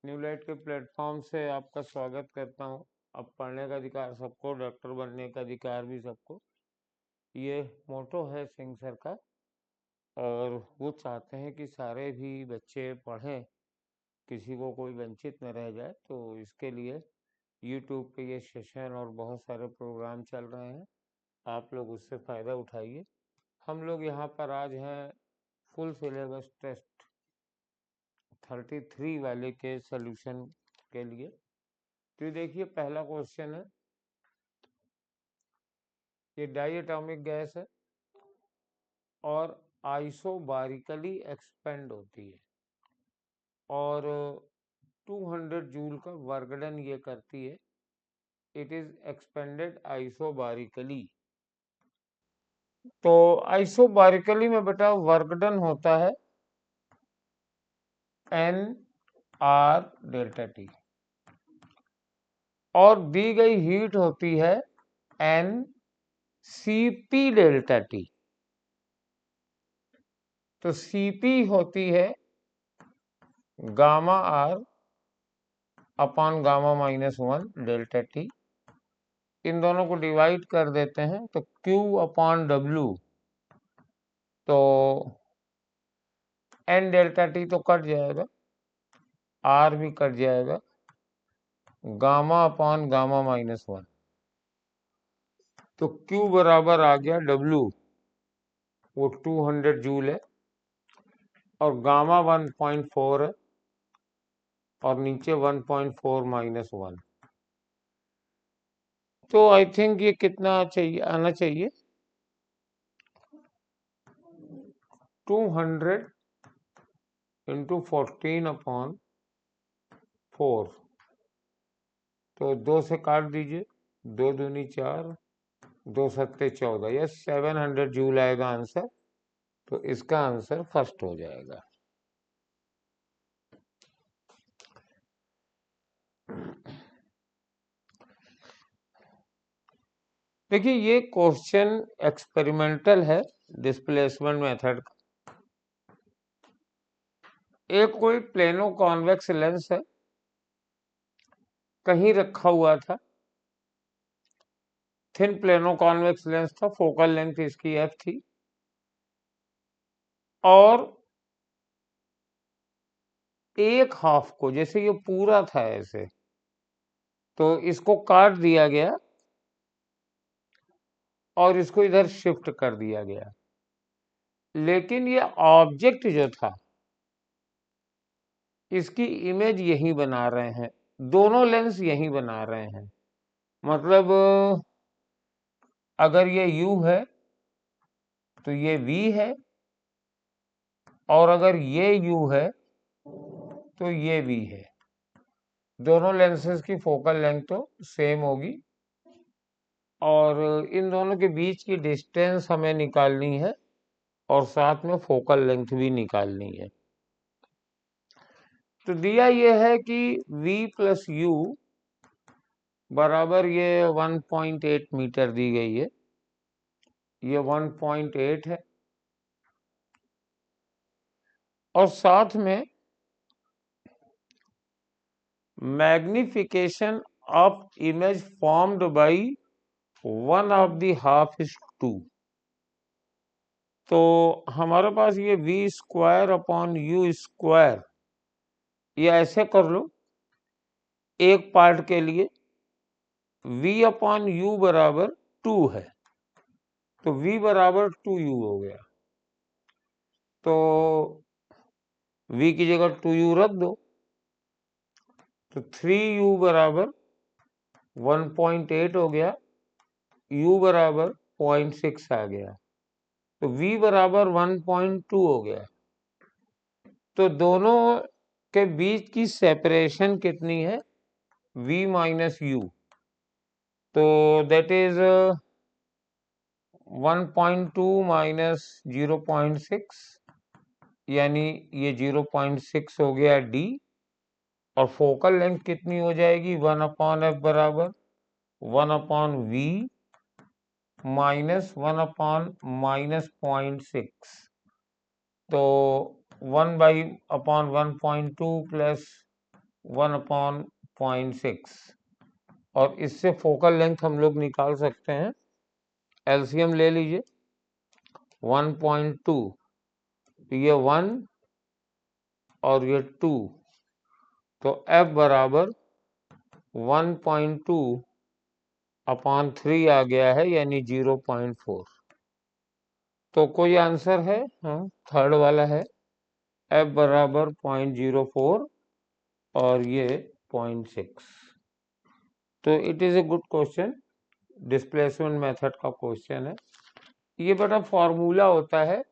New light के platform से आपका स्वागत करता हूं। अब पढ़ने का अधिकार सबको, डॉक्टर बनने का अधिकार भी सबको, ये मोटो है सिंह सर का। और वो चाहते हैं कि सारे भी बच्चे पढ़ें, किसी को कोई वंचित न रह जाए। तो इसके लिए यूट्यूब पे ये सेशन और बहुत सारे प्रोग्राम चल रहे हैं, आप लोग उससे फ़ायदा उठाइए। हम लोग यहाँ पर आज हैं फुल सिलेबस टेस्ट 33 वाले के सॉल्यूशन के लिए। तो देखिए, पहला क्वेश्चन है, ये डाई एटॉमिक गैस है और आइसोबारिकली एक्सपेंड होती है और 200 जूल का वर्क डन ये करती है। It is expanded isobarically. तो आइसोबारिकली में बेटा वर्क डन होता है एन आर डेल्टा टी और दी गई हीट होती है n C P delta T. तो सीपी होती है gamma R upon gamma -1 delta T. इन दोनों को डिवाइड कर देते हैं तो Q अपॉन W, तो N डेल्टा टी तो कट जाएगा, R भी कट जाएगा, गामा अपॉन गामा -1। तो Q बराबर आ गया W, वो 200 जूल है, और गामा 1.4 है, और नीचे 1.4 -1। तो आई थिंक ये कितना चाहिए, आना चाहिए 200 इंटू 14 अपॉन 4। तो 2 से काट दीजिए, 2 दूनी 4, 2 सत्ते 14, यस 700 जूल आएगा आंसर। तो इसका आंसर फर्स्ट हो जाएगा। देखिए, ये क्वेश्चन एक्सपेरिमेंटल है डिस्प्लेसमेंट मेथड का। एक कोई प्लेनो कॉन्वेक्स लेंस है, कहीं रखा हुआ था, थिन प्लेनो कॉन्वेक्स लेंस था, फोकल लेंथ इसकी f थी, और एक हाफ को, जैसे ये पूरा था ऐसे, तो इसको काट दिया गया और इसको इधर शिफ्ट कर दिया गया। लेकिन ये ऑब्जेक्ट जो था, इसकी इमेज यही बना रहे हैं, दोनों लेंस यही बना रहे हैं। मतलब अगर ये U है तो ये V है, और अगर ये U है तो ये V है। दोनों लेंसेज की फोकल लेंथ तो सेम होगी, और इन दोनों के बीच की डिस्टेंस हमें निकालनी है, और साथ में फोकल लेंथ भी निकालनी है। तो दिया यह है कि V प्लस U बराबर ये 1.8 मीटर दी गई है, ये 1.8 है, और साथ में magnification of image formed by 1/2 तो हमारे पास ये V square upon U square, ये ऐसे कर लो एक पार्ट के लिए, V अपॉन U बराबर 2 है, तो V बराबर 2U हो गया। तो V की जगह 2U रख दो, तो 3U बराबर 1.8 हो गया, U बराबर 0.6 आ गया, तो V बराबर 1.2 हो गया। तो दोनों के बीच की सेपरेशन कितनी है, V माइनस U, तो दैट इज 1.2 माइनस 0.6, यानी ये 0.6 हो गया D, और फोकल लेंथ कितनी हो जाएगी 1/f बराबर 1/V माइनस 1/-0.6। तो 1/(1.2 + 1/0.6 और इससे फोकल लेंथ हम लोग निकाल सकते हैं। एलसीएम ले लीजिए 1.2, ये 1 और ये 2, तो F बराबर 1.2/3 आ गया है, यानी 0.4। तो कोई आंसर है? हाँ, थर्ड वाला है, F बराबर 0.04 और ये 0.6। तो it is a good question, displacement method का क्वेश्चन है। ये बेटा फॉर्मूला होता है,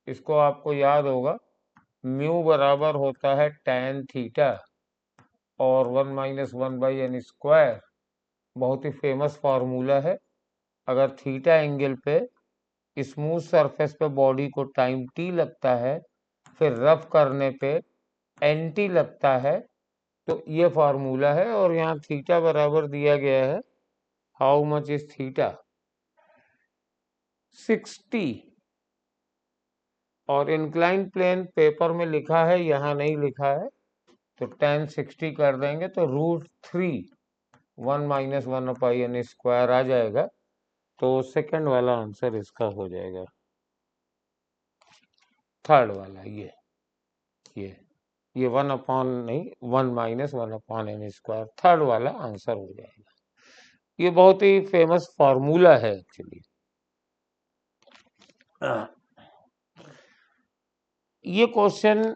इसको आपको याद होगा, म्यू बराबर होता है tan थीटा और 1 - 1/n²। बहुत ही फेमस फार्मूला है। अगर थीटा एंगल पे स्मूथ सरफेस पे बॉडी को टाइम t लगता है, फिर रफ करने पे nt लगता है, तो ये फार्मूला है। और यहाँ थीटा बराबर दिया गया है, हाउ मच इज थीटा, 60। और इंक्लाइन प्लेन पेपर में लिखा है, यहाँ नहीं लिखा है, तो tan 60 कर देंगे तो √3 1 - 1/n² आ जाएगा। तो सेकंड वाला आंसर इसका हो जाएगा, थर्ड वाला ये 1 - 1/n², थर्ड वाला आंसर हो जाएगा। ये बहुत ही फेमस फॉर्मूला है एक्चुअली। ये question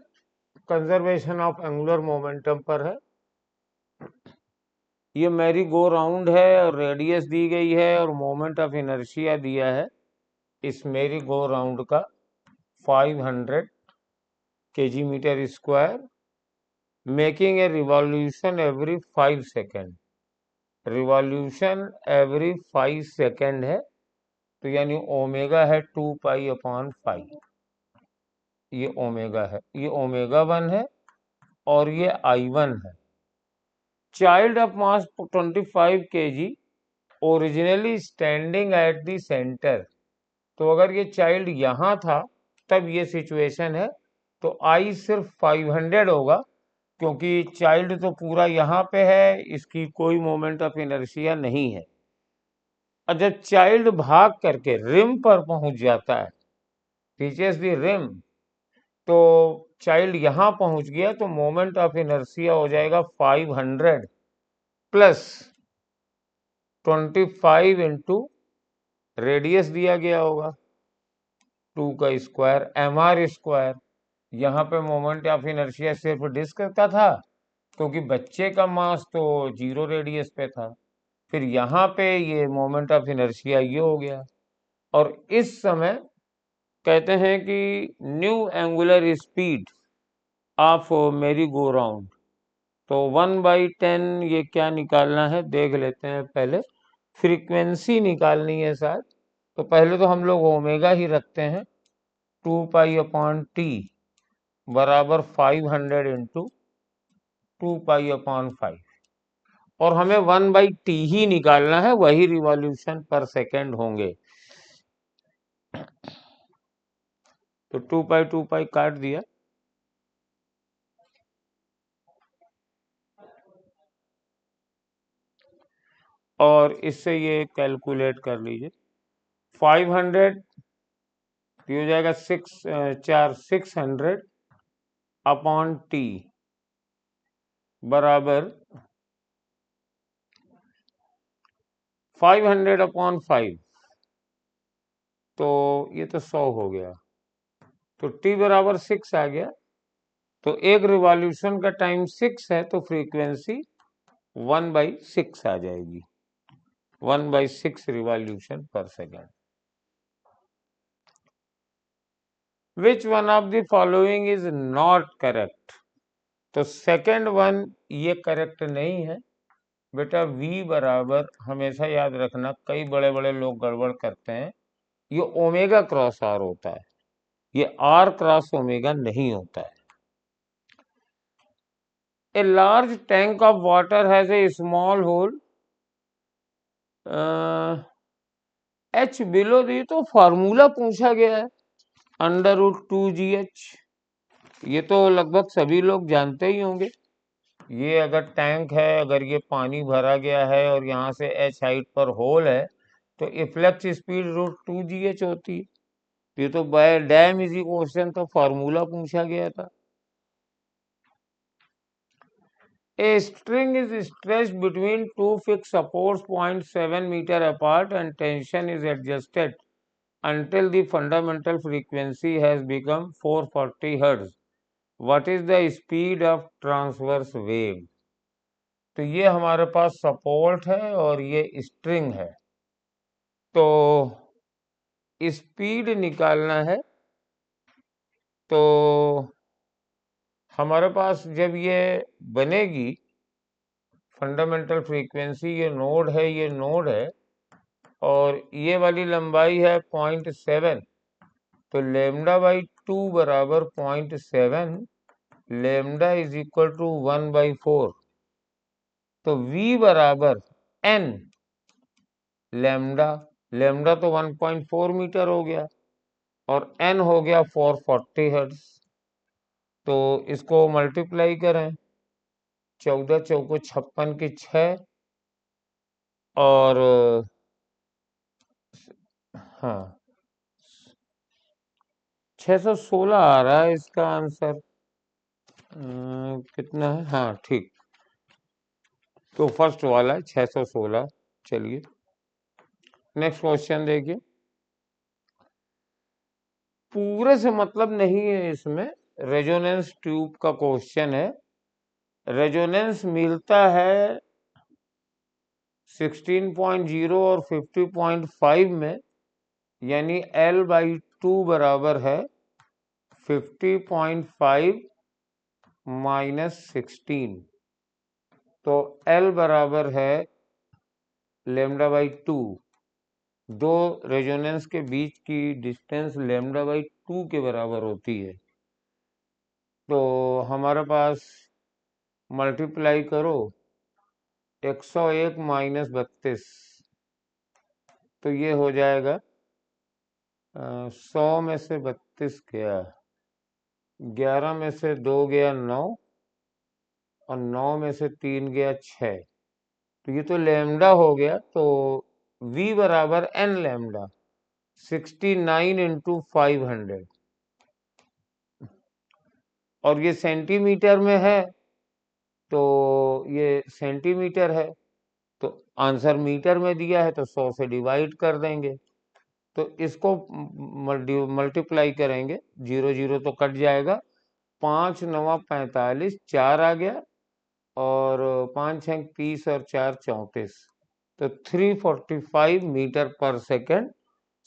conservation of angular momentum पर है। ये मैरी गो राउंड है और रेडियस दी गई है और मोमेंट ऑफ इनर्शिया दिया है। इस मैरी गो राउंड का 500 kg/m², making a revolution every 5 second. Revolution every 5 second है, तो यानी ओमेगा है 2π/5। ये ओमेगा है, ये ओमेगा 1 है और ये I1 है। Child of mass 25 kg originally standing at the centre. तो अगर ये चाइल्ड यहाँ था तब ये सिचुएशन है, तो I सिर्फ 500 होगा, क्योंकि चाइल्ड तो पूरा यहाँ पे है, इसकी कोई मोमेंट ऑफ इनर्शिया नहीं है। और जब चाइल्ड भाग करके रिम पर पहुंच जाता है, रीचेस द रिम, तो चाइल्ड यहाँ पहुंच गया, तो मोमेंट ऑफ इनर्शिया हो जाएगा 500 प्लस 25 इंटू रेडियस दिया गया होगा 2 का स्क्वायर mr²। यहाँ पे मोमेंट ऑफ इनर्शिया सिर्फ डिस्क का था, क्योंकि बच्चे का मास तो 0 रेडियस पे था। फिर यहाँ पे ये मोमेंट ऑफ इनर्शिया ये हो गया। और इस समय कहते हैं कि न्यू एंगुलर स्पीड ऑफ मेरी गो राउंड, तो 1/10 ये क्या निकालना है देख लेते हैं। पहले फ्रीक्वेंसी निकालनी है शायद, तो पहले तो हम लोग ओमेगा ही रखते हैं। 2π/t बराबर 500 इंटू 2π/5, और हमें 1/t ही निकालना है, वही रिवॉल्यूशन पर सेकेंड होंगे। तो 2π काट दिया, और इससे ये कैलकुलेट कर लीजिए। 500 हो जाएगा 600/t बराबर 500/5, तो ये तो 100 हो गया, तो t बराबर 6 आ गया। तो एक रिवॉल्यूशन का टाइम 6 है, तो फ्रीक्वेंसी 1/6 आ जाएगी, 1/6 रिवॉल्यूशन पर second. Which one of the following is not correct? तो सेकेंड वन ये करेक्ट नहीं है बेटा। v बराबर हमेशा याद रखना, कई बड़े बड़े लोग गड़बड़ करते हैं, ये ओमेगा क्रॉस r होता है, ये r क्रॉस ओमेगा नहीं होता है। A large tank of water has a small hole h below the, तो फार्मूला पूछा गया है √2gh, ये तो लगभग सभी लोग जानते ही होंगे। ये अगर टैंक है, अगर ये पानी भरा गया है और यहाँ से h हाइट पर होल है, तो इफ्लक्स स्पीड √2gh होती है। ये तो बाय डैम इजी क्वेश्चन, तो फॉर्मूला पूछा गया था। A string is stretched between two fixed supports 0.7 meter apart and tension is adjusted until the fundamental frequency has become 440 Hz. What is the speed of transverse wave? तो ये हमारे पास support है और ये स्ट्रिंग है, तो स्पीड निकालना है। तो हमारे पास जब ये बनेगी फंडामेंटल फ्रीक्वेंसी, ये नोड है, ये नोड है, और ये वाली लंबाई है 0.7, तो λ/2 बराबर 0.7, लेमडा इज इक्वल टू 1/4, तो V बराबर n लेमडा, लेमडा तो 1.4 मीटर हो गया और n हो गया 440 हर्ट्ज। तो इसको मल्टीप्लाई करें, 14 चौको 56 की 6, और हाँ 616 आ रहा है इसका आंसर। कितना है, हाँ ठीक, तो फर्स्ट वाला है 616। चलिए नेक्स्ट क्वेश्चन देखिए। पूरे से मतलब नहीं है इसमें, रेजोनेंस ट्यूब का क्वेश्चन है। रेजोनेंस मिलता है 16.0 और 50.5 में, यानी L/2 बराबर है 50.5 माइनस 16, तो L बराबर है λ/2। दो रेजोनेंस के बीच की डिस्टेंस λ/2 के बराबर होती है। तो हमारे पास मल्टीप्लाई करो 101 माइनस 32, तो ये हो जाएगा 100 में से 32 गया, 11 में से 2 गया 9, और 9 में से 3 गया 6, तो ये तो लेमडा हो गया। तो V बराबर n लेमडा 69 इंटू 500, और ये सेंटीमीटर में है, तो ये सेंटीमीटर है, तो आंसर मीटर में दिया है तो 100 से डिवाइड कर देंगे, तो इसको मल्टीप्लाई करेंगे, 0 0 तो कट जाएगा, 5 9 45, 4 आ गया, और 5 6 30 और 4 34, तो 345 metre per second,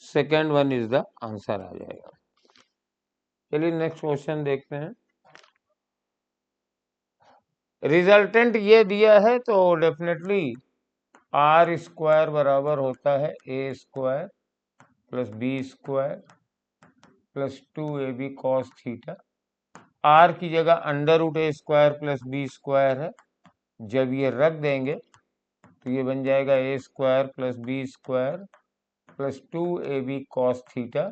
second one is the answer आ जाएगा। चलिए नेक्स्ट क्वेश्चन देखते हैं। रिजल्टेंट ये दिया है, तो डेफिनेटली R² बराबर होता है A² plus B² plus 2AB cos theta. R की जगह √A² प्लस B² है, जब ये रख देंगे तो ये बन जाएगा A² plus B² plus 2AB cos theta.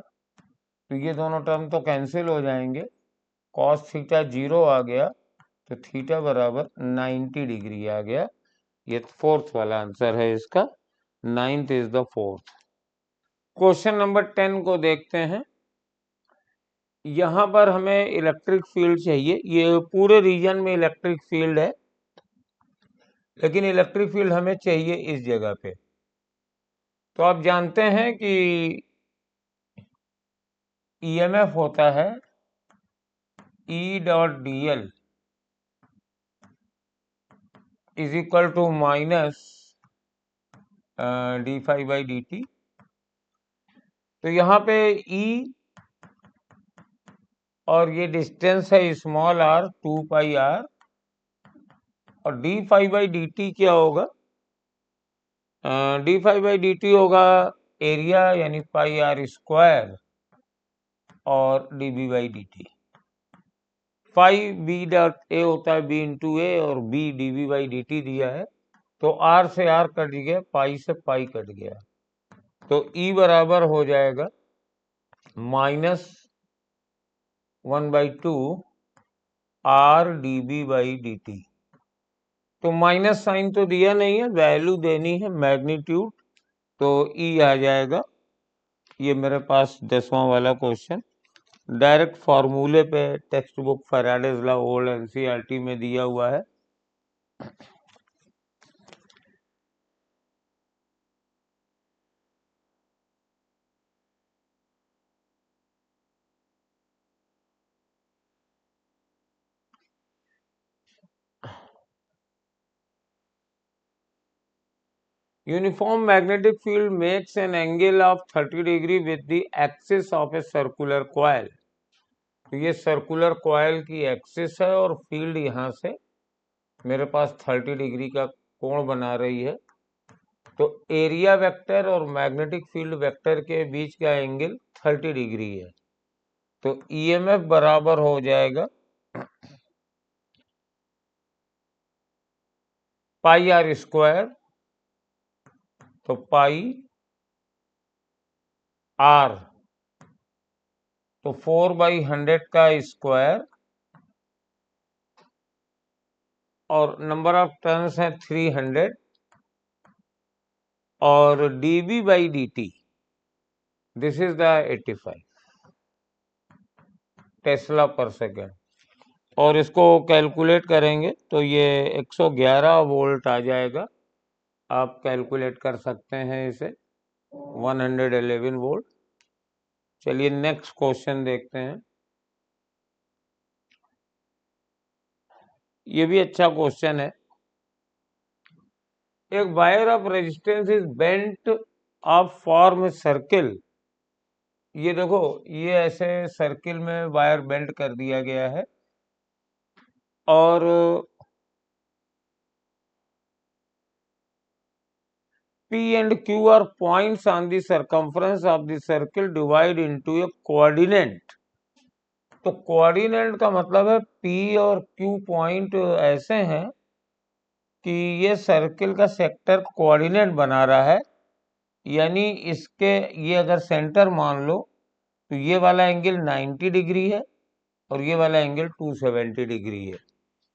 तो ये दोनों टर्म तो कैंसिल हो जाएंगे, cos थीटा 0 आ गया, तो थीटा बराबर 90 डिग्री आ गया। ये फोर्थ वाला आंसर है इसका, 9th is the fourth. Question number 10 को देखते हैं। यहाँ पर हमें इलेक्ट्रिक फील्ड चाहिए, ये पूरे रीजन में इलेक्ट्रिक फील्ड है, लेकिन इलेक्ट्रिक फील्ड हमें चाहिए इस जगह पे। तो आप जानते हैं कि ईएमएफ होता है E.dl is equal to minus d∅dt। तो यहाँ पे E और ये डिस्टेंस है स्मॉल r 2πr, और d∅dt क्या होगा, d∅dt होगा एरिया यानी πr², और dB/dt। फाई B.A होता है B इंटू ए, और B dB/dt दिया है, तो R से R कट गया, पाई से पाई कट गया, तो E बराबर हो जाएगा -1/2 R dB/dt। तो माइनस साइन तो दिया नहीं है, वैल्यू देनी है मैग्नीट्यूड, तो ई आ जाएगा। ये मेरे पास 10वां वाला क्वेश्चन डायरेक्ट फॉर्मूले पे text book Faraday's law old NCERT में दिया हुआ है। Uniform magnetic field makes an angle of 30 degree with the axis of a circular coil। तो ये सर्कुलर कॉइल की एक्सिस है और फील्ड यहाँ से मेरे पास 30 डिग्री का कोण बना रही है। तो एरिया वेक्टर और मैग्नेटिक फील्ड वेक्टर के बीच का एंगल 30 डिग्री है। तो ईएमएफ बराबर हो जाएगा पाई आर स्क्वायर, तो पाई आर तो 4/100 का स्क्वायर और नंबर ऑफ टर्न्स है 300 और dB by dt this is the 85 Tesla पर सेकेंड। और इसको कैलकुलेट करेंगे तो ये 111 वोल्ट आ जाएगा। आप कैलकुलेट कर सकते हैं इसे 111 वोल्ट। चलिए नेक्स्ट क्वेश्चन देखते हैं। ये भी अच्छा क्वेश्चन है। एक wire of resistance is bent of form circle. ये देखो, ये ऐसे सर्किल में वायर बेंट कर दिया गया है और P and Q are points on the circumference of the circle divided into a coordinate। तो कोऑर्डिनेट का मतलब है P और Q पॉइंट ऐसे हैं कि ये सर्किल का सेक्टर कोऑर्डिनेट बना रहा है, यानी इसके ये अगर सेंटर मान लो तो ये वाला एंगल 90 डिग्री है और ये वाला एंगल 270 डिग्री है।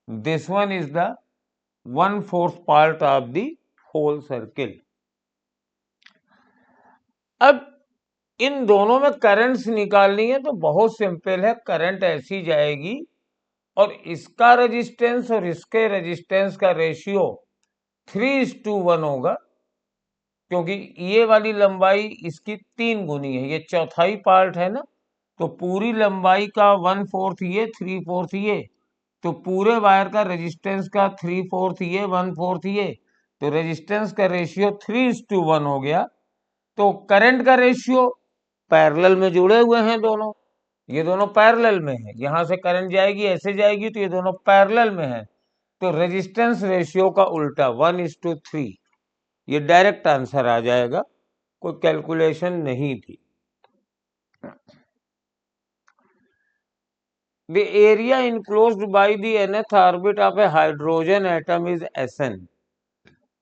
This one is the 1/4 part of the whole circle. अब इन दोनों में करंट्स निकालनी है तो बहुत सिंपल है, करंट ऐसी जाएगी और इसका रेजिस्टेंस और इसके रेजिस्टेंस का रेशियो 3:1 होगा, क्योंकि ये वाली लंबाई इसकी 3 गुनी है, ये चौथाई पार्ट है ना, तो पूरी लंबाई का 1/4 ये 3/4 ये, तो पूरे वायर का रेजिस्टेंस का 3/4 ये 1/4 ये, तो रेजिस्टेंस का रेशियो 3:1 हो गया। तो करंट का रेशियो पैरेलल में जुड़े हुए हैं दोनों, ये दोनों पैरेलल में है, यहां से करंट जाएगी ऐसे जाएगी तो ये दोनों पैरेलल में है, तो रेजिस्टेंस रेशियो का उल्टा 1:3। ये डायरेक्ट आंसर आ जाएगा, कोई कैलकुलेशन नहीं थी। The area enclosed by the nth orbit of a hydrogen atom is Sn।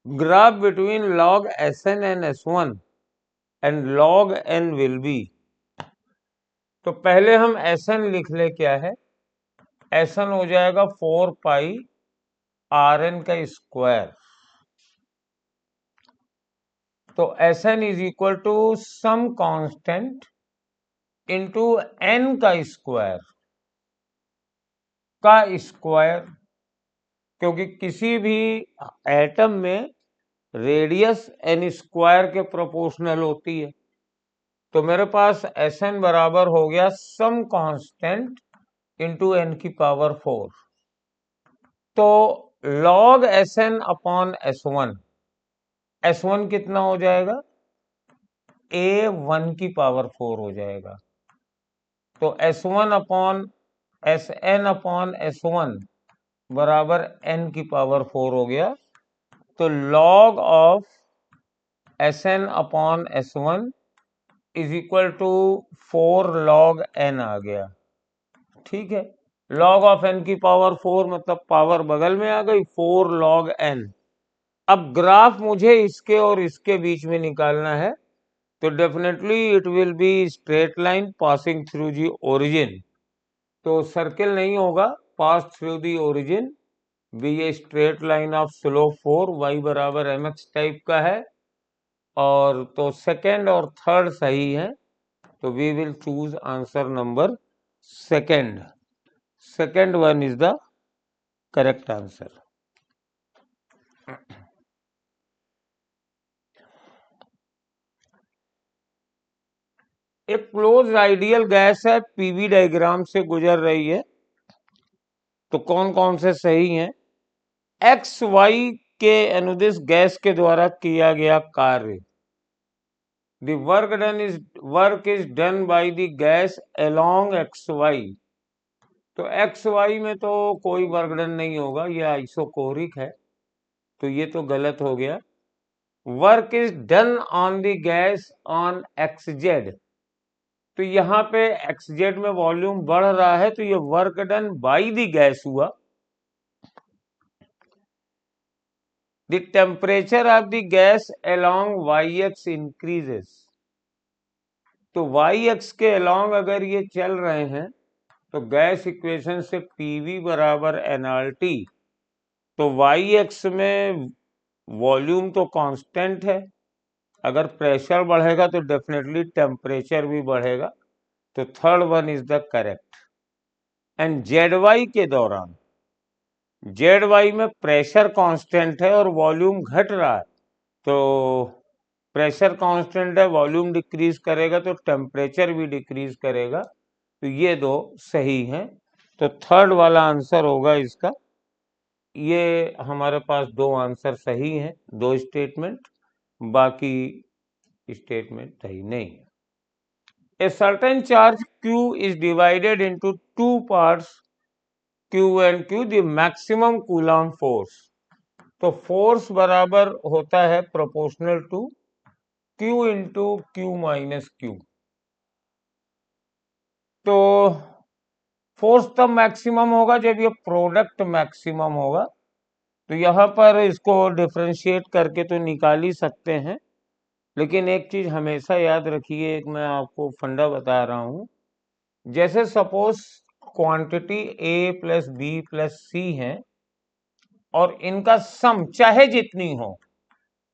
Graph between log Sn and S1 and log n will be। तो पहले हम Sn लिख ले, क्या है Sn हो जाएगा 4 π Rn का स्क्वायर। तो Sn is equal to some constant into n का स्क्वायर का स्क्वायर, क्योंकि किसी भी एटम में रेडियस n स्क्वायर के प्रोपोर्शनल होती है। तो मेरे पास Sn बराबर हो गया सम कांस्टेंट इंटू n की पावर 4। तो log Sn upon S1, S1 कितना हो जाएगा A1 की पावर 4 हो जाएगा। तो S1 upon Sn upon S1 बराबर n की पावर 4 हो गया। तो log of Sn upon S1 is equal to 4 log n आ गया। ठीक है, log ऑफ n की पावर 4 मतलब पावर बगल में आ गई, 4 log n। अब ग्राफ मुझे इसके और इसके बीच में निकालना है, तो definitely it will be straight line passing through the origin. तो सर्किल नहीं होगा, pass through the origin. Be a straight line of slope 4, y बराबर mx टाइप का है, और तो सेकेंड और थर्ड सही है, तो we will choose answer number second. Second one is the correct answer. एक क्लोज आइडियल गैस है, पीवी डायग्राम से गुजर रही है, तो कौन कौन से सही हैं? एक्स वाई के अनुदिश गैस के द्वारा किया गया कार्य, the work is done by the gas along X Y. तो एक्स वाई में तो कोई वर्क डन नहीं होगा, ये आइसोकोरिक है, तो ये तो गलत हो गया. Work is done on the gas on x Z, तो यहाँ पे एक्स जेड में वॉल्यूम बढ़ रहा है, तो ये work done by the gas हुआ. The temperature of the gas along Y X increases, तो वाई एक्स के अलोंग अगर ये चल रहे हैं तो गैस इक्वेशन से पीवी बराबर एनआरटी, तो वाई एक्स में वॉल्यूम तो कांस्टेंट है, अगर प्रेशर बढ़ेगा तो डेफिनेटली टेम्परेचर भी बढ़ेगा, तो third one is the correct. And Z Y के दौरान, जेड वाई में प्रेशर कांस्टेंट है और वॉल्यूम घट रहा है, तो प्रेशर कांस्टेंट है, वॉल्यूम डिक्रीज करेगा तो टेम्परेचर भी डिक्रीज करेगा, तो ये दो सही हैं, तो थर्ड वाला आंसर होगा इसका. ये हमारे पास दो आंसर सही हैं, दो स्टेटमेंट, बाकी स्टेटमेंट सही नहीं है. A certain charge Q is divided into two parts Q and Q, the maximum Coulomb force. तो फोर्स बराबर होता है proportional to Q into Q minus Q. तो फोर्स तब मैक्सिमम होगा जब ये प्रोडक्ट मैक्सिमम होगा, तो यहाँ पर इसको डिफरेंशिएट करके तो निकाल ही सकते हैं, लेकिन एक चीज हमेशा याद रखिए, एक मैं आपको फंडा बता रहा हूं. जैसे सपोज क्वांटिटी ए प्लस बी प्लस सी है, और इनका सम चाहे जितनी हो,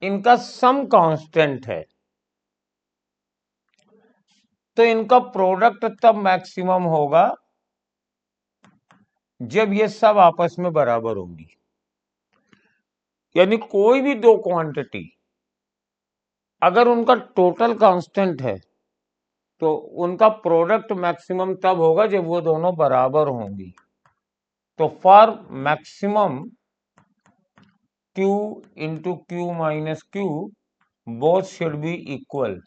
इनका सम कांस्टेंट है, तो इनका प्रोडक्ट तब मैक्सिमम होगा जब ये सब आपस में बराबर होंगी. यानी कोई भी दो क्वांटिटी अगर उनका टोटल कांस्टेंट है, तो उनका प्रोडक्ट मैक्सिमम तब होगा जब वो दोनों बराबर होंगी. तो for maximum Q into Q minus Q both should be equal,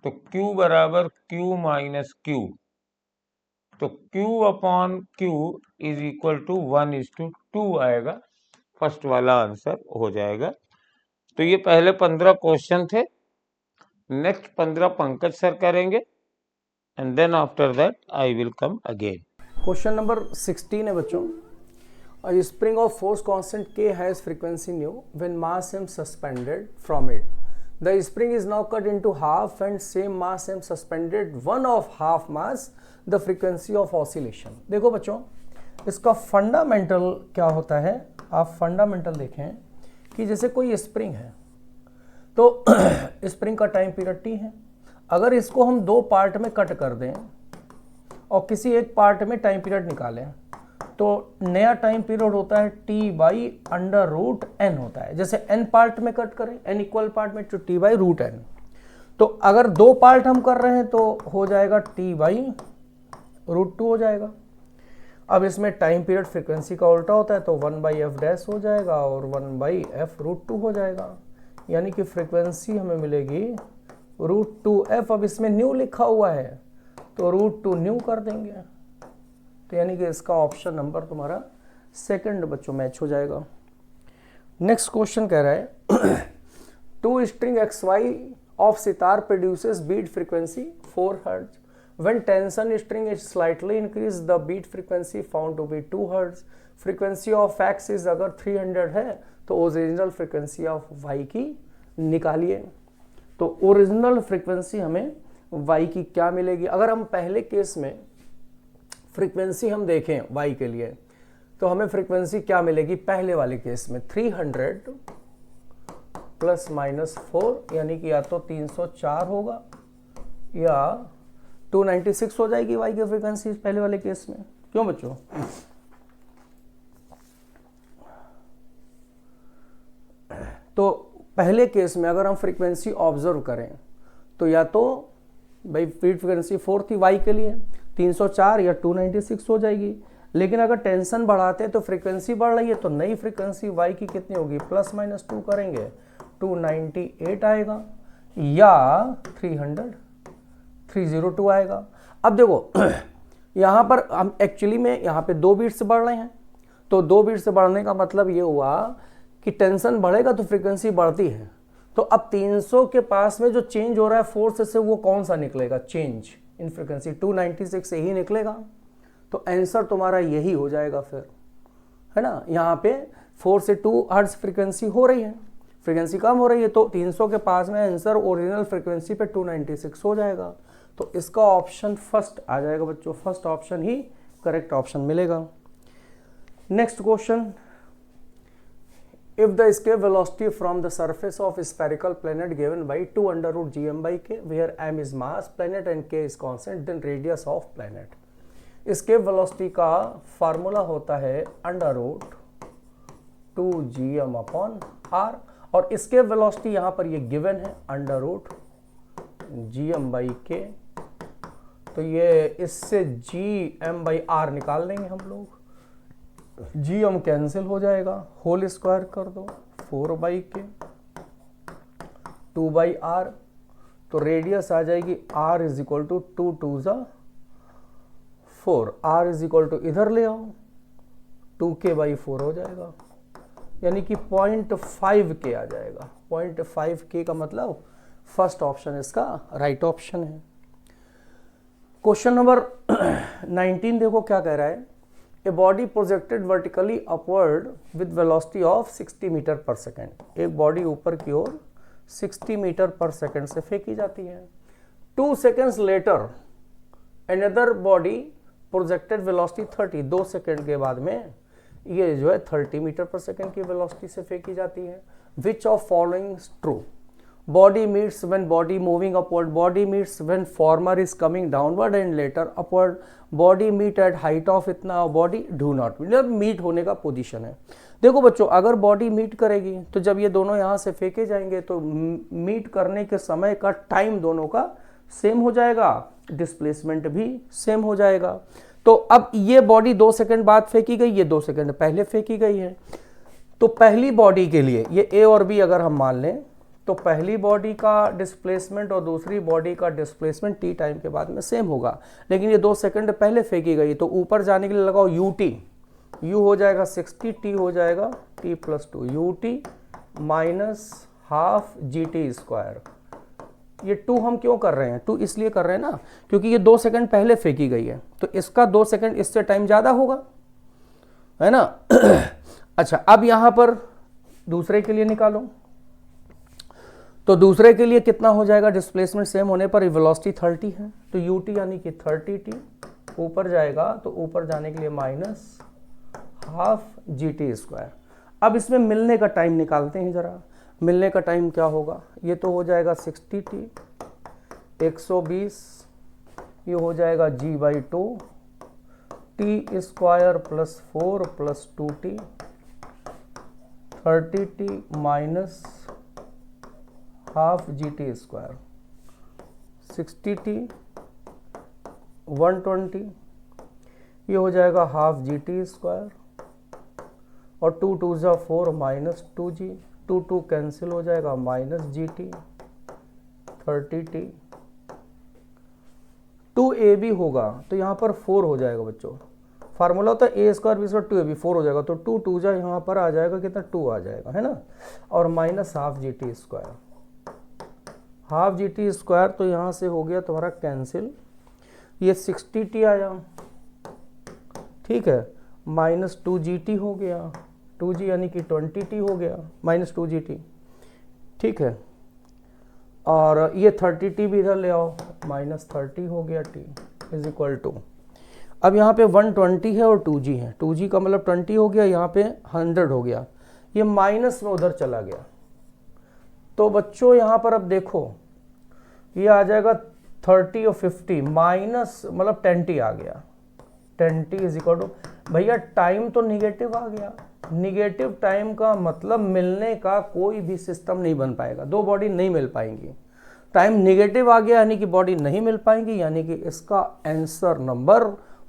तो Q बराबर Q माइनस Q, तो Q upon Q is equal to 1:2 आएगा, फर्स्ट वाला आंसर हो जाएगा. तो ये पहले 15 क्वेश्चन थे, नेक्स्ट 15 पंकज सर करेंगे, and then after that I will come again. Question number 16 है बच्चों. A spring of force constant K has frequency nu when mass m suspended from it. The spring is now cut into half and same mass m suspended one of half mass, the frequency of oscillation. देखो बच्चों, इसका fundamental क्या होता है, आप fundamental देखें कि जैसे कोई स्प्रिंग है, तो स्प्रिंग का टाइम पीरियड टी है. अगर इसको हम दो पार्ट में कट कर दें और किसी एक पार्ट में टाइम पीरियड निकालें, तो नया टाइम पीरियड होता है T by under root N होता है. जैसे एन पार्ट में कट करें, एन इक्वल पार्ट में, तो टी बाई रूट एन. तो अगर दो पार्ट हम कर रहे हैं तो हो जाएगा टी बाई रूट 2 हो जाएगा. अब इसमें टाइम पीरियड फ्रीक्वेंसी का उल्टा होता है, तो 1/f डैश हो जाएगा और 1/f रूट 2 हो जाएगा. यानी कि फ्रीक्वेंसी हमें मिलेगी रूट 2f. अब इसमें न्यू लिखा हुआ है तो रूट 2 न्यू कर देंगे, तो यानी कि इसका ऑप्शन नंबर तुम्हारा सेकंड बच्चों मैच हो जाएगा. नेक्स्ट क्वेश्चन कह रहा है two string X Y of sitar produces beat frequency 4 hertz. When tension string is slightly increase the beat frequency found to be 2 hertz. Frequency of X is अगर 300 है तो ओरिजिनल फ्रीक्वेंसी ऑफ वाई की निकालिए. तो original frequency हमें Y की क्या मिलेगी? अगर हम पहले केस में फ्रीक्वेंसी हम देखें y के लिए, तो हमें फ्रीक्वेंसी क्या मिलेगी पहले वाले केस में 300 प्लस माइनस 4 यानी कि या तो 304 होगा या 296 हो जाएगी वाई की फ्रीक्वेंसी पहले वाले केस में। क्यों बच्चों? तो पहले केस में अगर हम फ्रीक्वेंसी ऑब्जर्व करें तो या तो भाई फ्रीक्वेंसी 4 थी वाई के लिए 304 या 296 हो जाएगी, लेकिन अगर टेंशन बढ़ाते हैं तो फ्रीक्वेंसी बढ़ रही है तो नई फ्रीक्वेंसी वाई की कितनी होगी प्लस माइनस 2 करेंगे 298 आएगा या 302 आएगा। अब देखो यहाँ पर हम एक्चुअली में यहाँ पे 2 बीट्स बढ़ रहे हैं, तो 2 बीट्स बढ़ने का मतलब ये हुआ कि टेंशन बढ़ेगा तो फ्रीक्वेंसी बढ़ती है। तो अब 300 के पास में जो चेंज हो रहा है फोर्स से वो कौन सा निकलेगा चेंज इन फ्रीक्वेंसी 296 से ही निकलेगा। तो आंसर तुम्हारा यही हो जाएगा फिर, है ना। यहाँ पे 4 से 2 हर्ट्ज फ्रीक्वेंसी हो रही है, फ्रीक्वेंसी कम हो रही है, तो 300 के पास में आंसर ओरिजिनल फ्रीक्वेंसी पे 296 हो जाएगा। तो इसका ऑप्शन फर्स्ट आ जाएगा बच्चों, फर्स्ट ऑप्शन ही करेक्ट ऑप्शन मिलेगा। Next question, if the escape velocity from the surface of a spherical planet given by 2 under root gm by k, where m is mass planet and k is constant, then radius of planet। escape velocity का formula होता है under root 2gm upon r, और escape velocity यहाँ पर ये given है under root gm by k। तो ये इससे gm by r निकाल लेंगे हम लोग, gm कैंसिल हो जाएगा, होल स्क्वायर कर दो 4/k 2/r, तो रेडियस आ जाएगी r इज इक्वल टू 2 2 ज़ा 4, r इज इक्वल टू इधर ले आओ 2k/4 हो जाएगा, यानी कि 0.5k आ जाएगा। 0.5k का मतलब फर्स्ट ऑप्शन इसका राइट ऑप्शन है। क्वेश्चन नंबर 19 देखो क्या कह रहा है, A body projected vertically upward with velocity of 60 metre per second. एक बॉडी ऊपर की ओर 60 मीटर पर सेकेंड से फेंकी जाती है। 2 seconds later another body projected velocity 30, 2 second के बाद में ये जो है 30 मीटर पर सेकेंड की वेलोसिटी से फेंकी जाती है। Which of following is true? Body meets when body moving upward, body meets when former is coming downward and later upward, body meet at height of इतना, body do not meet, मतलब meet होने का position है। देखो बच्चों, अगर body meet करेगी तो जब ये दोनों यहाँ से फेंके जाएंगे तो मीट करने के समय का टाइम दोनों का सेम हो जाएगा, डिस्प्लेसमेंट भी सेम हो जाएगा। तो अब ये बॉडी 2 सेकंड बाद फेंकी गई, ये 2 सेकंड पहले फेंकी गई है। तो पहली बॉडी के लिए ये ए और बी अगर हम मान लें तो पहली बॉडी का डिस्प्लेसमेंट और दूसरी बॉडी का डिस्प्लेसमेंट टी टाइम के बाद में सेम होगा, लेकिन ये 2 सेकंड पहले फेंकी गई, तो ऊपर जाने के लिए लगाओ यू टी, यू हो जाएगा 60, टी हो जाएगा T plus 2, U T minus half G T square. ये 2 हम क्यों कर रहे हैं, 2 इसलिए कर रहे हैं ना क्योंकि ये 2 सेकंड पहले फेंकी गई है, तो इसका 2 सेकंड इससे टाइम ज़्यादा होगा, है ना। अच्छा, अब यहाँ पर दूसरे के लिए निकालो, तो दूसरे के लिए कितना हो जाएगा, डिस्प्लेसमेंट सेम होने पर वेलोसिटी 30 है, तो यू टी यानी कि 30t ऊपर जाएगा, तो ऊपर जाने के लिए minus half G T square. अब इसमें मिलने का टाइम निकालते हैं जरा, मिलने का टाइम क्या होगा, ये तो हो जाएगा 60t 120, ये हो जाएगा g/2 T square plus 4 plus 2t 30t minus half G T square 60t 120, ये हो जाएगा हाफ जी टी स्क्वायर, और 2 2 ज़ा 4 माइनस 2g, 2 2 कैंसिल हो जाएगा minus G T 30t 2ab होगा, तो यहाँ पर 4 हो जाएगा बच्चों, फार्मूला होता है a square B square 2ab, 4 हो जाएगा, तो 2 2 जा यहाँ पर आ जाएगा कितना 2 आ जाएगा, है ना, और minus half G T square, half G T square, तो यहाँ से हो गया तुम्हारा कैंसिल, ये 60t आया, ठीक है, माइनस 2gt हो गया, 2g यानी कि 20t हो गया, माइनस 2gt, ठीक है, और ये 30t भी इधर ले आओ, माइनस 30 हो गया t इज इक्वल टू। अब यहाँ पे 120 है और 2g है, 2g का मतलब 20 हो गया, यहाँ पे 100 हो गया, ये माइनस में उधर चला गया। तो बच्चों यहाँ पर अब देखो ये आ जाएगा 30 और 50 माइनस मतलब 10t आ गया, 10t इज इक्वल टू, भैया टाइम तो निगेटिव आ गया, निगेटिव टाइम का मतलब मिलने का कोई भी सिस्टम नहीं बन पाएगा, दो बॉडी नहीं मिल पाएंगी। टाइम निगेटिव आ गया यानी कि बॉडी नहीं मिल पाएंगी, यानी कि इसका आंसर नंबर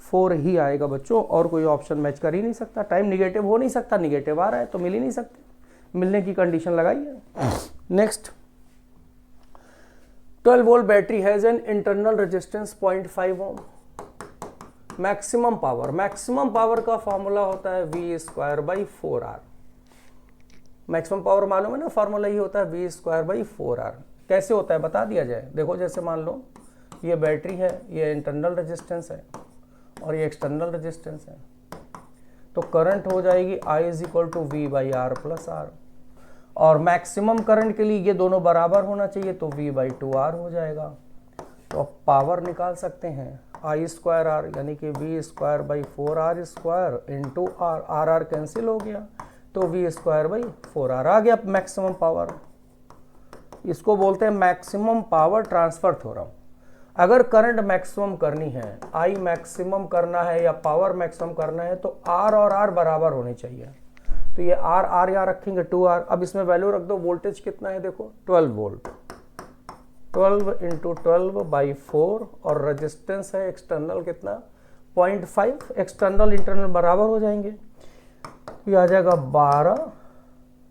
4 ही आएगा बच्चों, और कोई ऑप्शन मैच कर ही नहीं सकता। टाइम निगेटिव हो नहीं सकता, निगेटिव आ रहा है तो मिल ही नहीं सकते, मिलने की कंडीशन लगाइए। Next, 12 volt battery has an internal resistance 0.5 ohm. Maximum power का फॉर्मूला होता है V²/4R। मैक्सिमम पावर मालूम है ना, फॉर्मूला ही होता है V²/4R। कैसे होता है बता दिया जाए। देखो जैसे मान लो ये बैटरी है, ये इंटरनल रेजिस्टेंस है और ये एक्सटर्नल रेजिस्टेंस है, तो करंट हो जाएगी I = V/R+R, और मैक्सिमम करंट के लिए ये दोनों बराबर होना चाहिए तो V/2R हो जाएगा। तो अब पावर निकाल सकते हैं I²R यानी कि V²/4R² इंटू R कैंसिल हो गया तो V²/4R आ गया मैक्सिमम पावर। इसको बोलते हैं मैक्सिमम पावर ट्रांसफर थ्योरम। अगर करंट मैक्सिमम करनी है, I मैक्सिमम करना है या पावर मैक्सिमम करना है तो R और R बराबर होने चाहिए। तो ये R यहाँ रखेंगे 2R। अब इसमें वैल्यू रख दो, वोल्टेज कितना है देखो 12 वोल्ट, 12 × 12/4, और रेजिस्टेंस है एक्सटर्नल कितना 0.5, एक्सटर्नल इंटरनल बराबर हो जाएंगे। ये आ जाएगा 12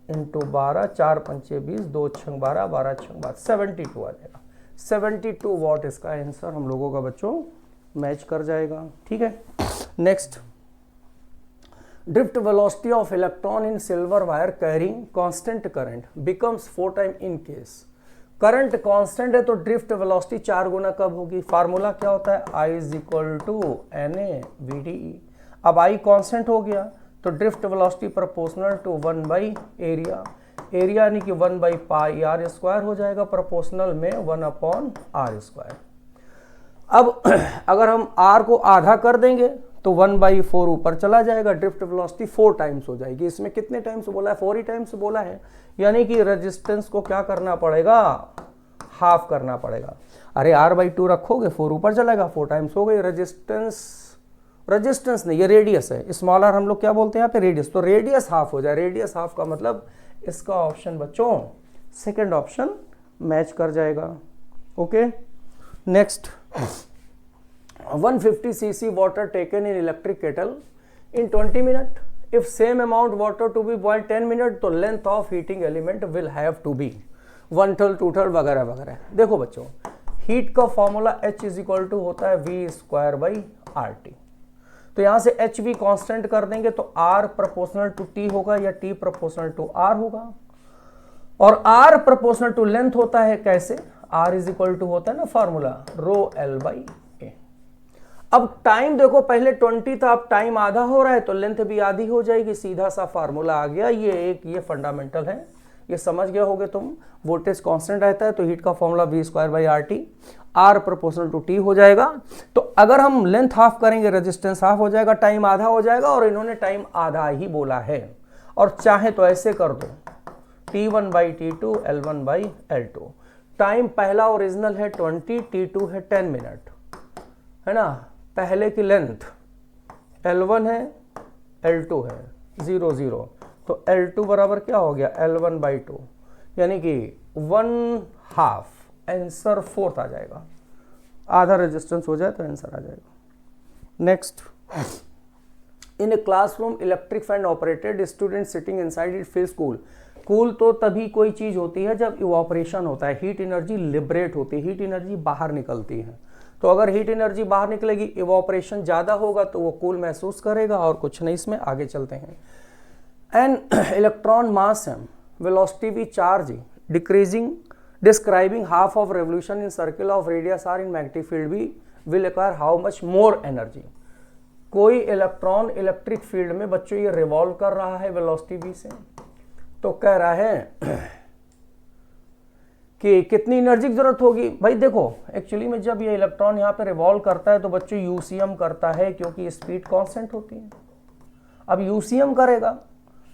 × 12, 4 × 5 = 20, 2 × 6 = 12, 12 × 6 = 72 आ जाएगा। 72 वॉट इसका आंसर हम लोगों का बच्चों मैच कर जाएगा। ठीक है, next, drift velocity of electron in silver wire carrying constant current becomes 4 time in case. Current constant है तो ड्रिफ्ट वेलोसिटी 4 गुना कब होगी। फार्मूला क्या होता है I = NA/VDE। अब I कांस्टेंट हो गया तो ड्रिफ्ट वेलोसिटी प्रोपोर्शनल टू 1/एरिया, एरिया यानी कि 1/πr² हो जाएगा, प्रोपोर्शनल में 1/r²। अब अगर हम r को आधा कर देंगे तो 1/4 ऊपर चला जाएगा, ड्रिफ्ट वेलोसिटी 4 टाइम्स हो जाएगी। इसमें कितने टाइम्स बोला है, 4 ही टाइम्स बोला है, यानी कि रेजिस्टेंस को क्या करना पड़ेगा, हाफ करना पड़ेगा। अरे R/2 रखोगे 4 ऊपर चलेगा, 4 टाइम्स हो गई। रेजिस्टेंस नहीं, ये रेडियस है, स्मॉल r हम लोग क्या बोलते हैं यहाँ पे रेडियस, तो रेडियस हाफ हो जाए। रेडियस हाफ का मतलब इसका ऑप्शन बच्चों सेकेंड ऑप्शन मैच कर जाएगा। Okay, next, 150 cc water taken in electric kettle in 20 minutes. If same amount water to be boiled 10 minutes, तो length of heating element will have to be 1/3, 2/3 वगैरह वगैरह। देखो बच्चों, हीट का formula H = होता है V²/RT। तो यहां से HV कांस्टेंट कर देंगे तो R प्रोपोर्शनल टू T होगा या T प्रोपोर्शनल टू R होगा, और R प्रोपोर्शनल टू लेंथ होता है। कैसे, R = होता है ना फॉर्मूला ρL/A। अब टाइम देखो पहले 20 था, अब टाइम आधा हो रहा है तो लेंथ भी आधी हो जाएगी, सीधा सा फार्मूला आ गया। ये फंडामेंटल है, ये समझ गए होगे तुम। वोल्टेज कांस्टेंट रहता है तो हीट का formula V²/RT, R proportional to T हो जाएगा। तो अगर हम लेंथ हाफ करेंगे रेजिस्टेंस हाफ हो जाएगा, टाइम आधा हो जाएगा, और इन्होंने टाइम आधा ही बोला है। और चाहे तो ऐसे कर दो T1/T2, L1/L2। टाइम पहला ओरिजिनल है 20, T2 है 10 मिनट, है ना। पहले की लेंथ L1 है, L2 है 0, 0, तो L2 बराबर क्या हो गया L1/2, यानी कि 1/2, आंसर 4 आ जाएगा। आधा रेजिस्टेंस हो जाए तो आंसर आ जाएगा। Next, in a classroom electric fan operated, student sitting inside it feels cool. Cool तो तभी कोई चीज होती है जब इवापोरेशन होता है, हीट एनर्जी लिबरेट होती है, हीट एनर्जी बाहर निकलती है। तो अगर हीट एनर्जी बाहर निकलेगी, इवापोरेशन ज्यादा होगा तो वो कूल महसूस करेगा, और कुछ नहीं। इसमें आगे चलते हैं। An electron mass M, velocity V charge decreasing, describing half of revolution in circle of radius R in magnetic field B will acquire how much more energy. कोई इलेक्ट्रॉन इलेक्ट्रिक फील्ड में बच्चों ये रिवॉल्व कर रहा है velocity v से, तो कह रहा है कि कितनी एनर्जी की जरूरत होगी। भाई देखो एक्चुअली में जब ये इलेक्ट्रॉन यहाँ पे रिवॉल्व करता है तो बच्चों यूसीएम करता है, क्योंकि स्पीड कांस्टेंट होती है। अब यूसीएम करेगा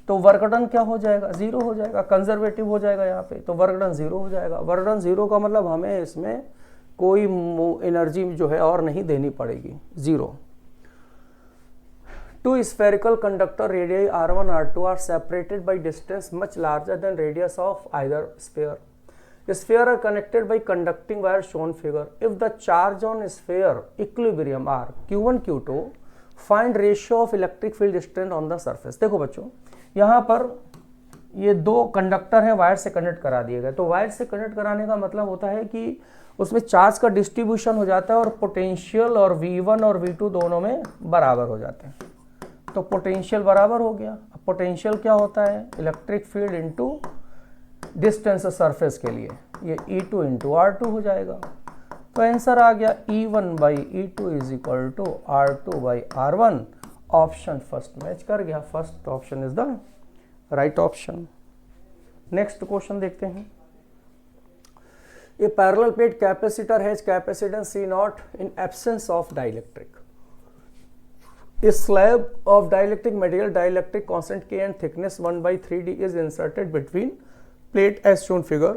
तो वर्क डन क्या हो जाएगा, जीरो हो जाएगा, कंजर्वेटिव हो जाएगा यहाँ पे, तो वर्क डन जीरो हो जाएगा। वर्क डन जीरो का मतलब हमें इसमें कोई एनर्जी जो है और नहीं देनी पड़ेगी, zero. Two spherical conductor radii R1 R2 are separated by distance much larger than radius of either sphere. Sphere are connected by conducting wire shown figure. If the charge on sphere equilibrium are Q1 Q2, find ratio of electric field distance on the surface. देखो बच्चों यहाँ पर ये दो conductor हैं, wire से connect करा दिए गए। तो वायर से कनेक्ट कराने का मतलब होता है कि उसमें चार्ज का डिस्ट्रीब्यूशन हो जाता है और पोटेंशियल और V1 और V2 दोनों में बराबर हो जाते हैं। तो पोटेंशियल बराबर हो गया। अब पोटेंशियल क्या होता है, electric field into distance surface के लिए, ये E2 इंटू R2 हो जाएगा। तो आंसर आ गया E1 by E2 is equal to R2 by R1। Option first match कर गया, first option is the right option. Next question देखते हैं। A parallel plate capacitor has capacitance C0 in absence of dielectric. A slab of dielectric material, dielectric constant K and thickness 1/3D is inserted between plate as shown figure.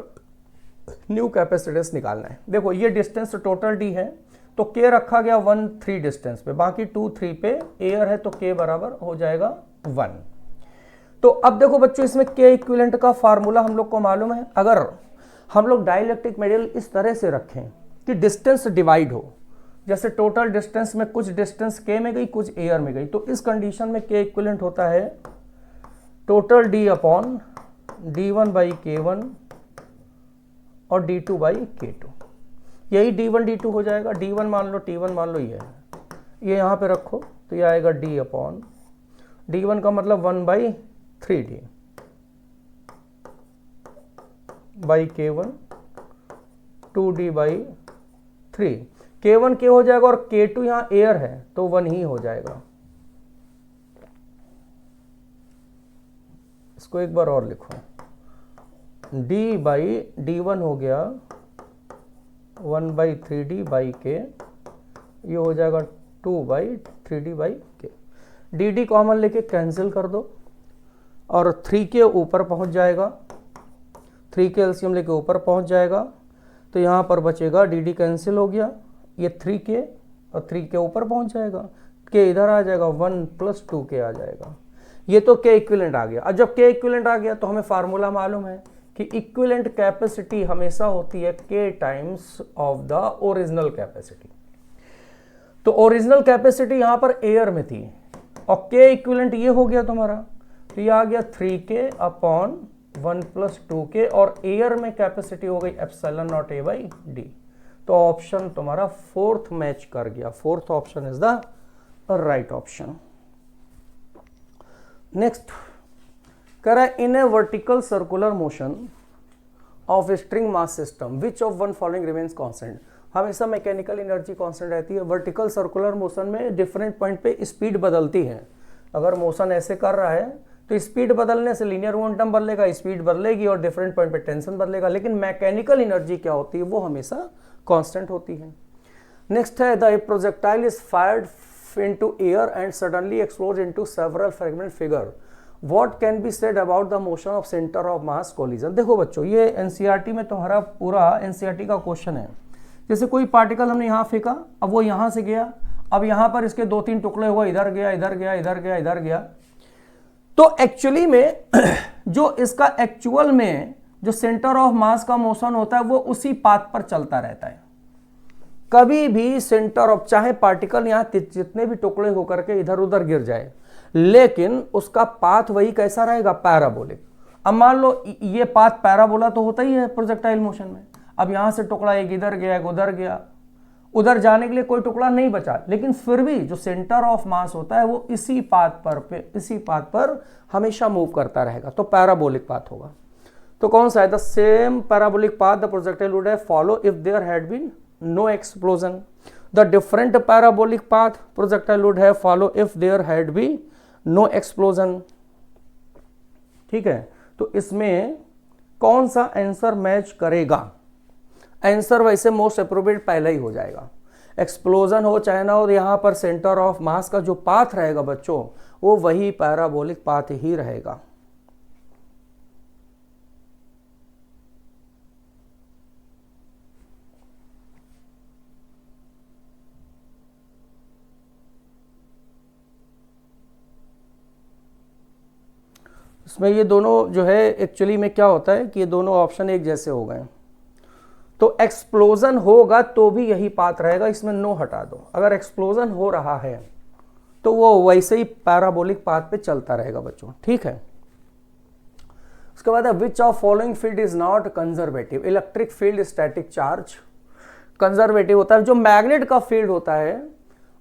New capacitance निकालना है। देखो ये distance total D है तो K रखा गया 1 3 distance पे, बाकी 2 3 पे एयर है तो K बराबर हो जाएगा 1। तो अब देखो बच्चों इसमें K इक्विवेलेंट का फार्मूला हम लोग को मालूम है। अगर हम लोग डाइलेक्ट्रिक मटेरियल इस तरह से रखें कि डिस्टेंस डिवाइड हो, जैसे टोटल डिस्टेंस में कुछ डिस्टेंस K में गई कुछ एयर में गई, तो इस कंडीशन में K इक्विवेलेंट होता है total D upon D1 by K1 और D2 बाई K2। यही D1 D2 हो जाएगा। D1 मान लो, T1 मान लो, ये यहाँ पे रखो तो ये आएगा D अपॉन D1 का मतलब 1/3D by K1 2D by 3। K1 K हो जाएगा और K2 यहाँ एयर है तो 1 ही हो जाएगा। इसको एक बार और लिखो, D बाई D1 हो गया 1/3D बाई K, ये हो जाएगा 2/3D by K। D common लेके कैंसिल कर दो और 3 के ऊपर पहुंच जाएगा, 3 के एलसीएम लेके ऊपर पहुंच जाएगा तो यहाँ पर बचेगा डी कैंसिल हो गया, ये 3 के और 3 के ऊपर पहुंच जाएगा, के इधर आ जाएगा 1 + 2K आ जाएगा। ये तो K इक्विवेलेंट आ गया। अब जब K इक्विवेलेंट आ गया तो हमें फार्मूला मालूम है कि इक्विवेलेंट कैपेसिटी हमेशा होती है K times of the original capacity. तो ओरिजिनल कैपेसिटी यहाँ पर एयर में थी और K इक्विवेलेंट ये हो गया तुम्हारा, तो ये आ गया 3K अपॉन 1 + 2K और एयर में कैपेसिटी हो गई ε0A/d। तो ऑप्शन तुम्हारा फोर्थ मैच कर गया, fourth option is the right option. Next कह रहा है in a vertical circular motion of string mass system which of one following remains constant. हमेशा मैकेनिकल एनर्जी कांस्टेंट रहती है। वर्टिकल सर्कुलर मोशन में डिफरेंट पॉइंट पे स्पीड बदलती है। अगर मोशन ऐसे कर रहा है तो स्पीड बदलने से लीनियर मोमेंटम बदलेगा, स्पीड बदलेगी और डिफरेंट पॉइंट पे टेंशन बदलेगा, लेकिन मैकेनिकल एनर्जी क्या होती है वो हमेशा कांस्टेंट होती है। नेक्स्ट है the projectile is fired into air and suddenly explodes into several fragment figure. What can be said about the motion of center of mass collision? देखो बच्चों ये एनसीईआरटी में तुम्हारा पूरा एनसीईआरटी का क्वेश्चन है। जैसे कोई पार्टिकल हमने यहाँ फेंका, अब वो यहाँ से गया, अब यहाँ पर इसके 2-3 टुकड़े हुए, इधर गया इधर गया इधर गया इधर गया। तो एक्चुअली में जो इसका एक्चुअल में जो सेंटर ऑफ मास का मोशन होता है वो उसी पाथ पर चलता रहता है। कभी भी सेंटर ऑफ, चाहे पार्टिकल यहाँ जितने भी टुकड़े होकर के इधर उधर गिर जाए, लेकिन उसका पाथ वही कैसा रहेगा, पैराबोलिक। अब मान लो ये पाथ पैराबोला तो होता ही है प्रोजेक्टाइल मोशन में। अब यहाँ से टुकड़ा एक इधर गया एक उधर गया, उधर जाने के लिए कोई टुकड़ा नहीं बचा, लेकिन फिर भी जो सेंटर ऑफ मास होता है वो इसी पाथ पर हमेशा मूव करता रहेगा, तो पैराबोलिक पाथ होगा। तो कौन सा है, the same parabolic path the projectile would have follow if there had been no explosion. The different parabolic path projectile would have follow if there had been no explosion. ठीक है, तो इसमें कौन सा आंसर मैच करेगा, answer वैसे most appropriate पहले ही हो जाएगा। एक्सप्लोजन हो चाहे ना हो, यहाँ पर सेंटर ऑफ मास का जो पाथ रहेगा बच्चों, वो वही पैराबोलिक पाथ ही रहेगा। इसमें ये दोनों जो है एक्चुअली में क्या होता है कि ये दोनों ऑप्शन एक जैसे हो गए। तो एक्सप्लोजन होगा तो भी यही पाथ रहेगा, इसमें नो हटा दो। अगर एक्सप्लोजन हो रहा है तो वो वैसे ही पैराबोलिक पाथ पे चलता रहेगा बच्चों, ठीक है। उसके बाद है which of following field is not conservative. Electric field, static charge conservative होता है। जो मैग्नेट का फील्ड होता है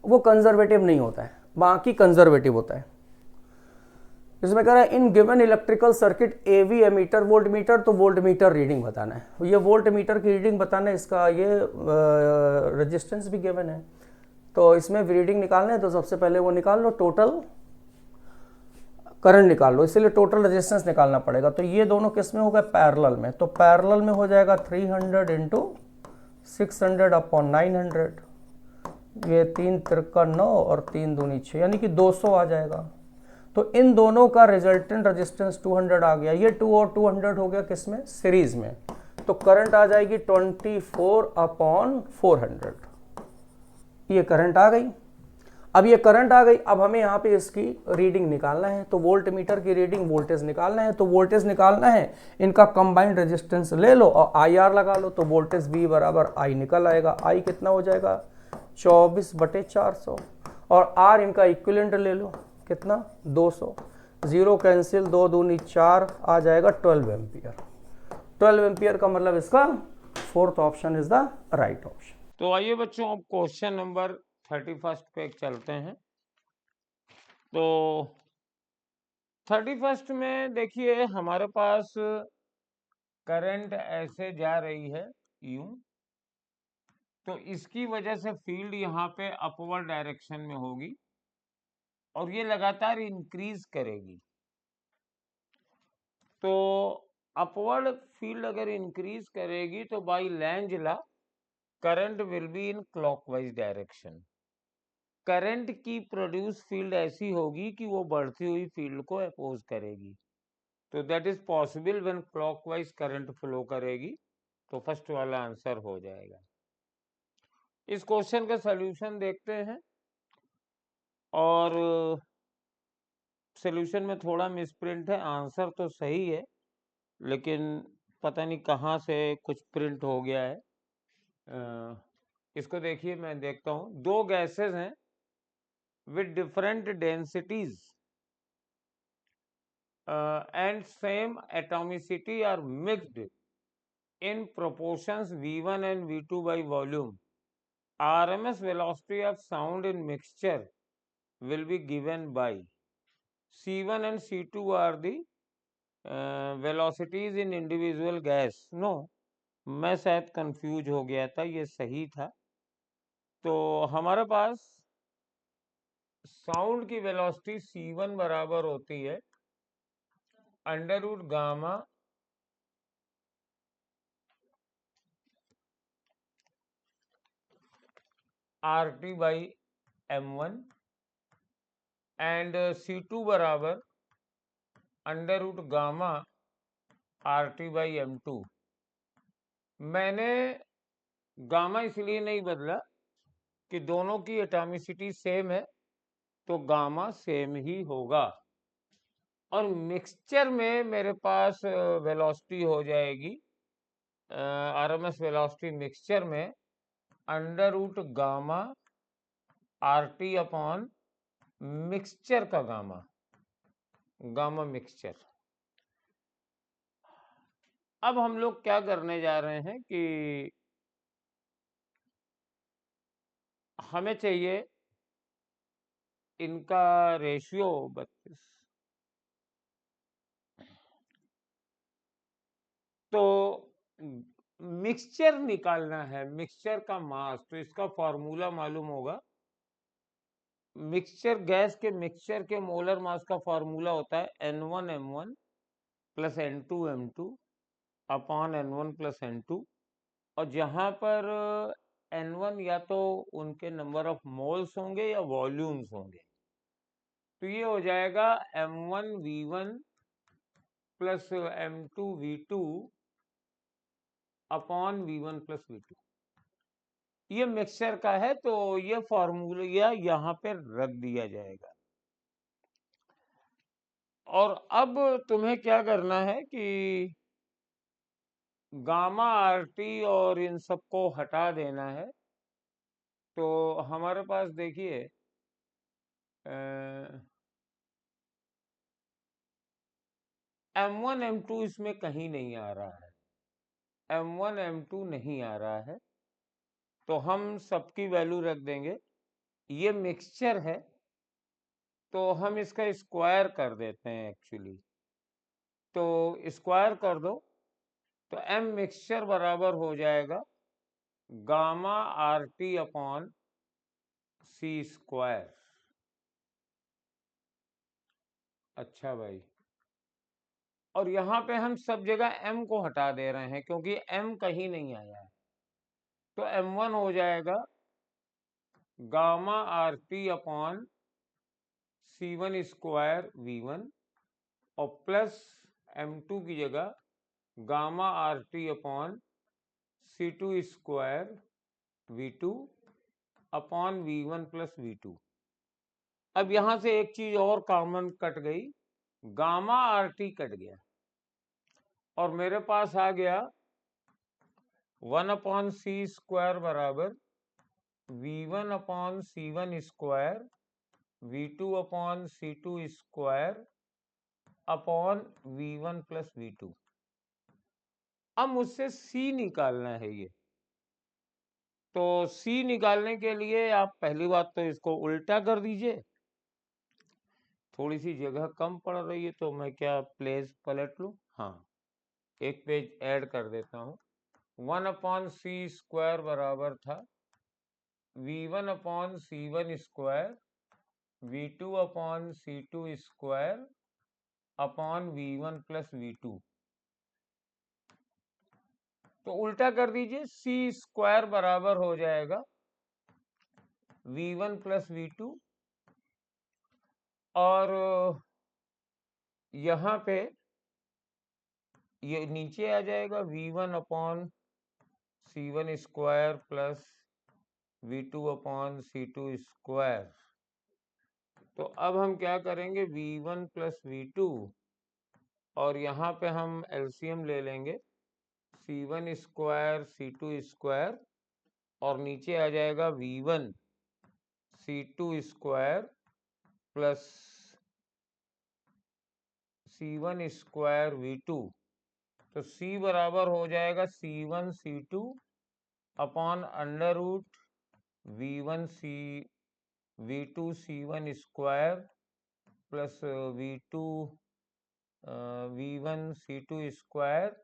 वो कंजर्वेटिव नहीं होता है, बाकी कंजर्वेटिव होता है। इसमें कह रहा है in given electrical circuit AV ammeter voltmeter, तो वोल्ट मीटर रीडिंग बताना है। ये वोल्ट मीटर की रीडिंग बताना है, इसका ये रेजिस्टेंस भी गिवन है। तो इसमें रीडिंग निकालना है तो सबसे पहले वो निकाल लो, टोटल करंट निकाल लो, इसीलिए टोटल रेजिस्टेंस निकालना पड़ेगा। तो ये दोनों किस में होगा, पैरेलल में। तो पैरेलल में हो जाएगा 300 इंटू 600 अपॉन 900, ये 3 तिरका 9 और 3 दूनी 6, यानी कि 200 आ जाएगा। तो इन दोनों का रिजल्टेंट रेजिस्टेंस 200 आ गया। ये 2 और 200 हो गया किसमें, सीरीज में। तो करंट आ जाएगी 24 अपॉन 400, ये करंट आ गई। अब ये करंट आ गई, अब हमें यहाँ पे इसकी रीडिंग निकालना है। तो वोल्ट मीटर की रीडिंग वोल्टेज निकालना है। तो वोल्टेज निकालना है, इनका कंबाइंड रेजिस्टेंस ले लो और IR लगा लो। तो वोल्टेज V बराबर I निकल आएगा। I कितना हो जाएगा, 24/400, और R इनका इक्विवेलेंट ले लो, कितना 200। 0 कैंसिल, 2 दूनी 4 आ जाएगा 12 एम्पियर। 12 एम्पियर का मतलब इसका fourth option is the right option. तो आइए बच्चों अब क्वेश्चन नंबर 31 पे चलते हैं। तो 31 में देखिए हमारे पास करंट ऐसे जा रही है यूं, तो इसकी वजह से फील्ड यहाँ पे अपवर्ड डायरेक्शन में होगी और ये लगातार इंक्रीज करेगी। तो अपवर्ड फील्ड अगर इंक्रीज करेगी तो by Lenz law current will be in clockwise direction. Current की प्रोड्यूस फील्ड ऐसी होगी कि वो बढ़ती हुई फील्ड को अपोज करेगी। तो that is possible when clockwise current flow करेगी। तो फर्स्ट वाला आंसर हो जाएगा। इस क्वेश्चन का सॉल्यूशन देखते हैं, और सॉल्यूशन में थोड़ा मिसप्रिंट है। आंसर तो सही है लेकिन पता नहीं कहाँ से कुछ प्रिंट हो गया है। इसको देखिए, मैं देखता हूँ। दो गैसेस हैं with different densities and same atomicity are mixed in proportions V1 and V2 by volume. RMS velocity of sound in mixture will be given by C1 and C2 are the velocities in individual gas. No, मैं शायद confuse हो गया था, ये सही था। तो हमारे पास साउंड की वेलोसिटी C1 बराबर होती है under root gamma RT by M1 and C2 बराबर under root gamma RT by M2। मैंने गामा इसलिए नहीं बदला कि दोनों की एटॉमिसिटी सेम है, तो गामा सेम ही होगा। और मिक्सचर में मेरे पास वेलोसिटी हो जाएगी, RMS वेलोसिटी मिक्सचर में under root gamma RT upon mixture का गामा, गामा मिक्सचर। अब हम लोग क्या करने जा रहे हैं कि हमें चाहिए इनका रेशियो 32। तो मिक्सचर निकालना है, मिक्सचर का मास। तो इसका फॉर्मूला मालूम होगा। मिक्सचर गैस के मिक्सचर के मोलर मास का फॉर्मूला होता है N1M1 plus N2M2 upon N1 plus N2। और जहां पर N1 या तो उनके नंबर ऑफ मोल्स होंगे या वॉल्यूम्स होंगे, तो ये हो जाएगा M1V1 plus M2V2 upon V1 plus V2। ये मिक्सचर का है, तो ये फॉर्मूला यहाँ पे रख दिया जाएगा। और अब तुम्हें क्या करना है कि गामा आरटी और इन सबको हटा देना है। तो हमारे पास देखिए M1 M2 इसमें कहीं नहीं आ रहा है, M1 M2 नहीं आ रहा है, तो हम सबकी वैल्यू रख देंगे। ये मिक्सचर है, तो हम इसका स्क्वायर कर देते हैं एक्चुअली। तो स्क्वायर कर दो, तो M मिक्सचर बराबर हो जाएगा गामा आर टी अपॉन सी स्क्वायर। अच्छा भाई, और यहाँ पे हम सब जगह M को हटा दे रहे हैं क्योंकि M कहीं नहीं आया है। तो M1 हो जाएगा gamma R T upon C1 square V1 और प्लस M2 की जगह gamma R T upon C2 square V2 upon V1 plus V2। अब यहां से एक चीज और कॉमन कट गई, गामा आर टी कट गया और मेरे पास आ गया 1 अपॉन सी स्क्वायर बराबर V1 upon C1 square V2 upon C2 square upon V1 plus V2। अब मुझसे C निकालना है ये। तो C निकालने के लिए आप पहली बात तो इसको उल्टा कर दीजिए। थोड़ी सी जगह कम पड़ रही है, तो मैं क्या प्लेस पलट लूं? हाँ, एक पेज ऐड कर देता हूँ। 1 अपॉन सी स्क्वायर बराबर था V1 upon C1 square V2 upon C2 square upon V1 plus V2। तो उल्टा कर दीजिए, सी स्क्वायर बराबर हो जाएगा V1 प्लस V2 और यहाँ पे ये नीचे आ जाएगा V1 upon C1 square plus V2 upon C2 square. तो अब हम क्या करेंगे, V1 प्लस V2 और यहाँ पे हम एलसीएम ले लेंगे C1 स्क्वायर C2 स्क्वायर और नीचे आ जाएगा V1 C2 square plus C1 square V2। तो C बराबर हो जाएगा C1 C2 upon under root V1 V2 C1 square plus V2 V1 C2 square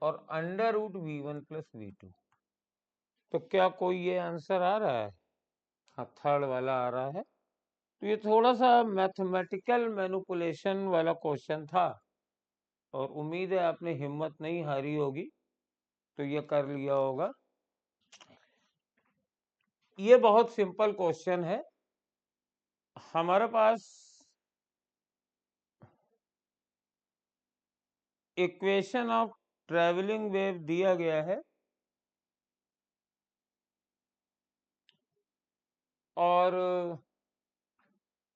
और under root V1 plus V2। तो क्या कोई ये आंसर आ रहा है? हाँ, थर्ड वाला आ रहा है। तो ये थोड़ा सा मैथमेटिकल मैनिपुलेशन वाला क्वेश्चन था और उम्मीद है आपने हिम्मत नहीं हारी होगी, तो ये कर लिया होगा। ये बहुत सिंपल क्वेश्चन है। हमारे पास इक्वेशन ऑफ ट्रेवलिंग वेव दिया गया है और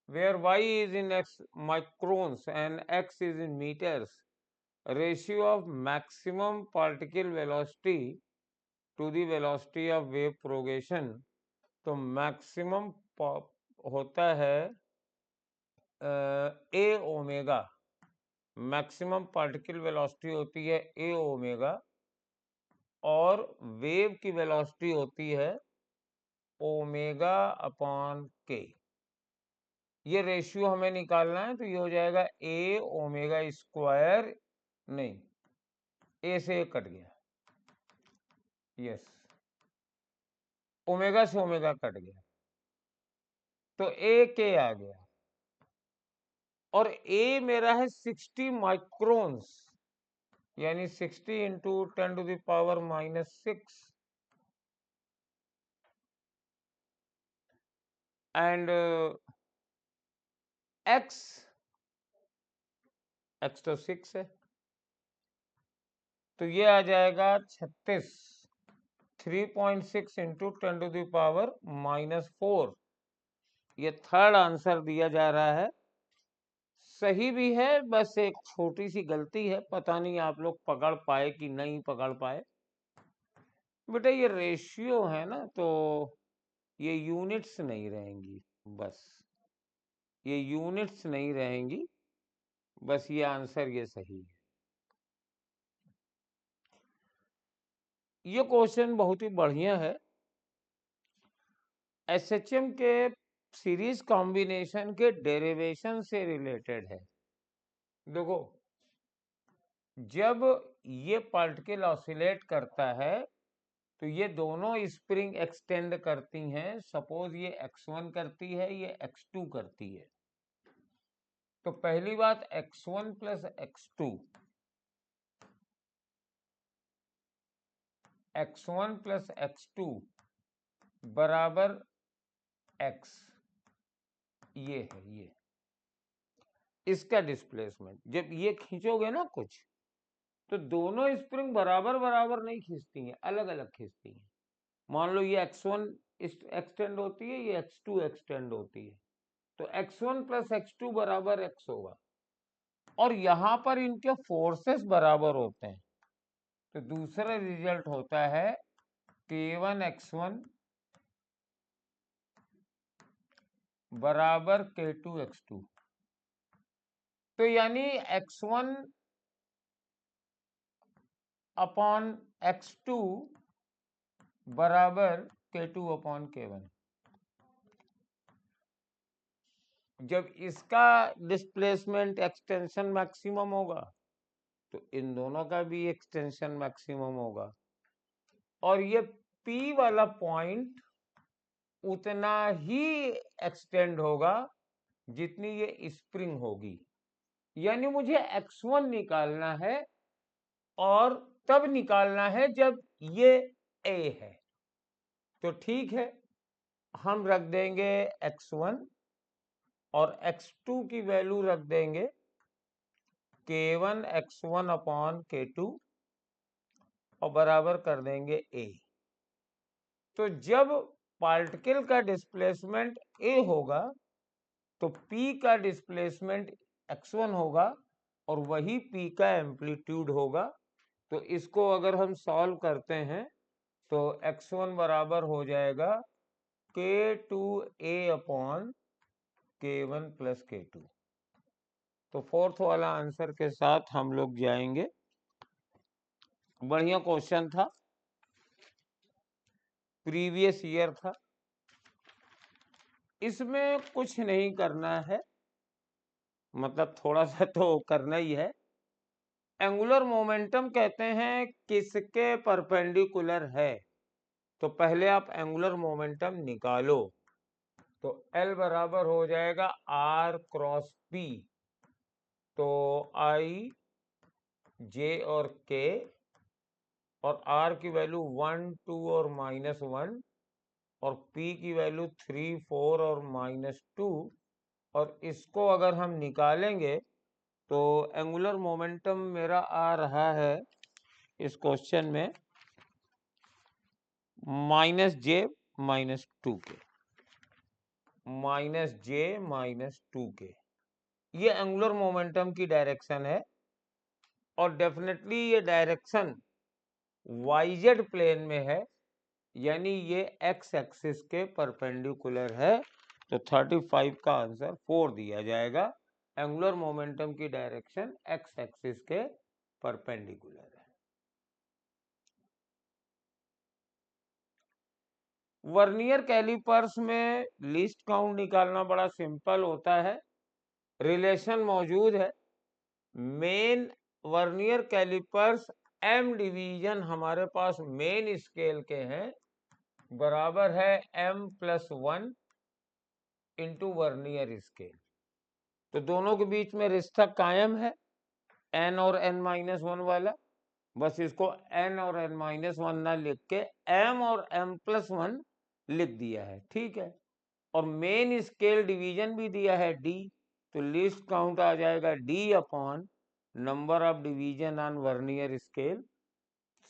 where y is in x microns and x is in meters, ratio of maximum particle velocity to the velocity of wave propagation। तो मैक्सिमम होता है ए ओमेगा, मैक्सिमम पार्टिकल वेलोसिटी होती है ए omega और वेव की वेलोसिटी होती है ओमेगा अपॉन के। ये रेशियो हमें निकालना है, तो ये हो जाएगा ए ओमेगा स्क्वायर, नहीं ए से ए कट गया, यस ओमेगा से ओमेगा कट गया, तो ए के आ गया और ए मेरा है 60 माइक्रोन्स, यानी 60 into 10 to the power -6 and X तो 6 है, तो ये आ जाएगा 36, 3.6 इंटू 10⁻⁻⁴। ये थर्ड आंसर दिया जा रहा है, सही भी है, बस एक छोटी सी गलती है, पता नहीं आप लोग पकड़ पाए कि नहीं पकड़ पाए। बेटा ये रेशियो है ना, तो ये यूनिट्स नहीं रहेंगी, बस ये यूनिट्स नहीं रहेंगी, बस ये आंसर ये सही है। ये क्वेश्चन बहुत ही बढ़िया है, एसएचएम के सीरीज कॉम्बिनेशन के डेरिवेशन से रिलेटेड है। देखो जब ये पार्टिकल ऑसिलेट करता है तो ये दोनों स्प्रिंग एक्सटेंड करती हैं, सपोज ये x1 करती है, ये x2 करती है, तो पहली बात x1 plus x2, x1 plus x2 बराबर x, ये है ये इसका डिस्प्लेसमेंट। जब ये खींचोगे ना कुछ, तो दोनों स्प्रिंग बराबर बराबर नहीं खींचती हैं, अलग अलग खींचती हैं। मान लो ये x1 एक्सटेंड होती है, ये x2 एक्सटेंड होती है, तो x1 प्लस x2 बराबर x होगा, और यहां पर इनके फोर्सेस बराबर होते हैं, तो दूसरा रिजल्ट होता है k1 x1 बराबर k2 x2। तो यानी x1 अपॉन x2 बराबर k2 अपॉन k1। जब इसका डिस्प्लेसमेंट एक्सटेंशन मैक्सिमम होगा तो इन दोनों का भी एक्सटेंशन मैक्सिमम होगा, और ये P वाला पॉइंट उतना ही एक्सटेंड होगा जितनी ये स्प्रिंग होगी। यानी मुझे x1 निकालना है, और तब निकालना है जब ये A है, तो ठीक है, हम रख देंगे x1 और x2 की वैल्यू रख देंगे k1 x1 अपॉन k2 और बराबर कर देंगे A। तो जब पार्टिकल का डिस्प्लेसमेंट A होगा तो P का डिस्प्लेसमेंट x1 होगा, और वही P का एम्पलीट्यूड होगा। तो इसको अगर हम सॉल्व करते हैं तो x1 बराबर हो जाएगा k2a upon k1 plus k2। तो फोर्थ वाला आंसर के साथ हम लोग जाएंगे। बढ़िया क्वेश्चन था, प्रीवियस ईयर था, इसमें कुछ नहीं करना है, मतलब थोड़ा सा तो करना ही है। एंगुलर मोमेंटम कहते हैं किसके परपेंडिकुलर है, तो पहले आप एंगुलर मोमेंटम निकालो, तो L बराबर हो जाएगा R क्रॉस P, तो I J और K, और R की वैल्यू 1 2 और -1, और P की वैल्यू 3 4 और -2, और इसको अगर हम निकालेंगे तो एंगुलर मोमेंटम मेरा आ रहा है इस क्वेश्चन में -j -2 के, -j -2 के, ये एंगुलर मोमेंटम की डायरेक्शन है, और डेफिनेटली ये डायरेक्शन YZ प्लेन में है, यानी ये x एक्सिस के परपेंडिकुलर है, तो 35 का आंसर 4 दिया जाएगा। एंगुलर मोमेंटम की डायरेक्शन x एक्सिस के परपेंडिकुलर है। वर्नियर कैलिपर्स में लीस्ट काउंट निकालना बड़ा सिंपल होता है, रिलेशन मौजूद है। Main vernier callipers m division हमारे पास मेन स्केल के हैं, बराबर है m+1 इंटू वर्नियर स्केल, तो दोनों के बीच में रिश्ता कायम है, n और n-1 वाला। बस इसको n और n-1 ना लिख के m और m+1 लिख दिया है, ठीक है। और मेन स्केल डिवीजन भी दिया है डी, तो लीस्ट काउंट आ जाएगा D upon number of division on vernier scale,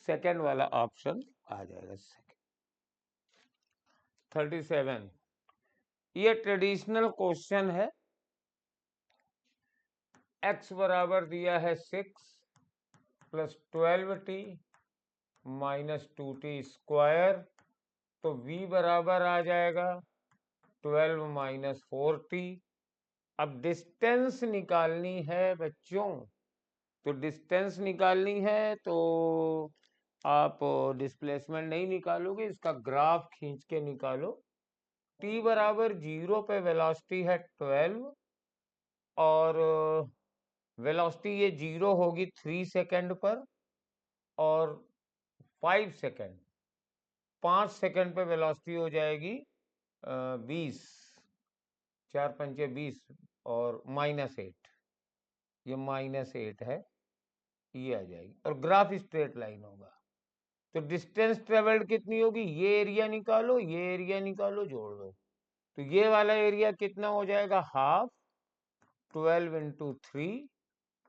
second वाला ऑप्शन आ जाएगा। 37 ये ट्रेडिशनल क्वेश्चन है। x बराबर दिया है 6 plus 12t minus 2t square, तो v बराबर आ जाएगा 12 माइनस 4t। अब डिस्टेंस निकालनी है बच्चों, तो डिस्टेंस निकालनी है तो आप डिस्प्लेसमेंट नहीं निकालोगे, इसका ग्राफ खींच के निकालो। t बराबर 0 पे वेलोसिटी है 12 और वेलोसिटी ये 0 होगी 3 सेकंड पर, और 5 सेकंड 5 सेकंड पे वेलोसिटी हो जाएगी 20, 4 पंचे 20 और -8, ये -8 है, ये आ जाएगी और ग्राफ स्ट्रेट लाइन होगा। तो डिस्टेंस ट्रेवल्ड कितनी होगी, ये एरिया निकालो ये एरिया निकालो, जोड़ दो, तो ये वाला एरिया कितना हो जाएगा, हाफ 12 इंटू 3,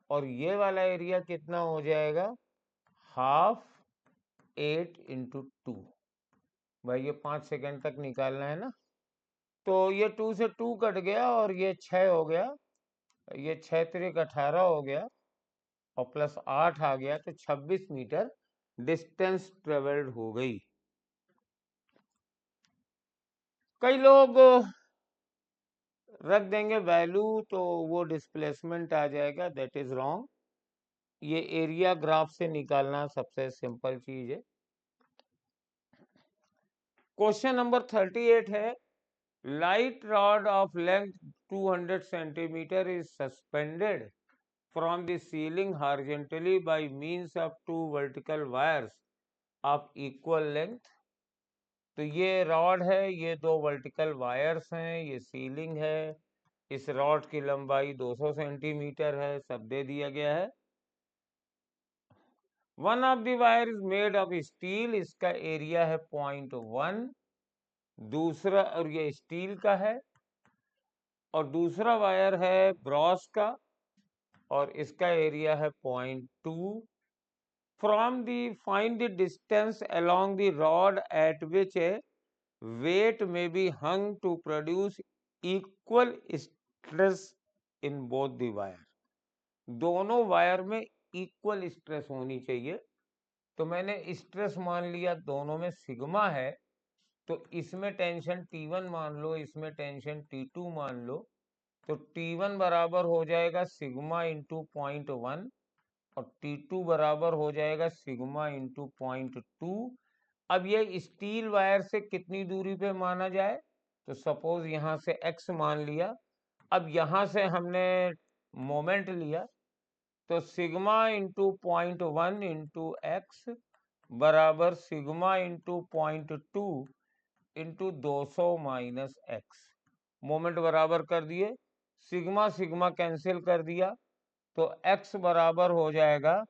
और ये वाला एरिया कितना हो जाएगा, हाफ 8 इंटू 2। भाई ये 5 सेकंड तक निकालना है ना, तो ये 2 से 2 कट गया और ये 6 हो गया, ये 6 तिरिक 18 हो गया और प्लस 8 आ गया, तो 26 मीटर डिस्टेंस ट्रेवल्ड हो गई। कई लोग रख देंगे वैल्यू तो वो डिस्प्लेसमेंट आ जाएगा, दैट इज रॉन्ग। ये एरिया ग्राफ से निकालना सबसे सिंपल चीज है। क्वेश्चन नंबर 38 है, light rod of length 200 centimetre is suspended from the ceiling horizontally by means of two vertical wires of equal length। तो ये रॉड है, ये दो वर्टिकल वायर्स हैं, ये सीलिंग है, इस रॉड की लंबाई 200 सेंटीमीटर है, सब दे दिया गया है। One of the wire is made of steel, इसका एरिया है 0.1, दूसरा, और ये स्टील का है, और दूसरा वायर है ब्रॉस का और इसका एरिया है 0.2। From the find the distance along the rod at which a weight may be hung to produce equal stress in both the wire। दोनों वायर में इक्वल स्ट्रेस होनी चाहिए, तो मैंने स्ट्रेस मान लिया दोनों में सिग्मा है, तो इसमें टेंशन T1 मान लो, इसमें टेंशन T2 मान लो, तो T1 बराबर हो जाएगा सिग्मा इंटू 0.1 और T2 बराबर हो जाएगा सिग्मा इंटू 0.2। अब ये स्टील वायर से कितनी दूरी पे माना जाए, तो सपोज यहां से x मान लिया, अब यहां से हमने मोमेंट लिया, तो सिग्मा इंटू 0.1 इंटू एक्स बराबर sigma into 0.2 into 200 minus x. Moment बराबर कर दिए, सिग्मा सिग्मा कैंसिल कर दिया, तो x बराबर हो जाएगा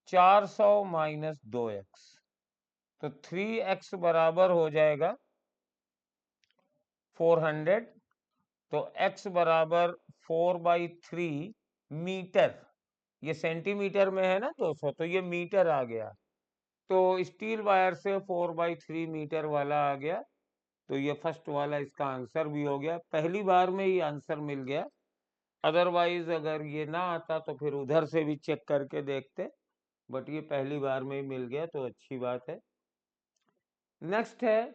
400 माइनस 2x, तो 3x बराबर हो जाएगा 400, तो x बराबर 4/3 मीटर, ये सेंटीमीटर में है ना 200, तो ये मीटर आ गया, तो स्टील वायर से 4/3 मीटर वाला आ गया, तो ये फर्स्ट वाला इसका आंसर भी हो गया, पहली बार में ही आंसर मिल गया। अदरवाइज अगर ये ना आता तो फिर उधर से भी चेक करके देखते, बट ये पहली बार में ही मिल गया तो अच्छी बात है। नेक्स्ट है,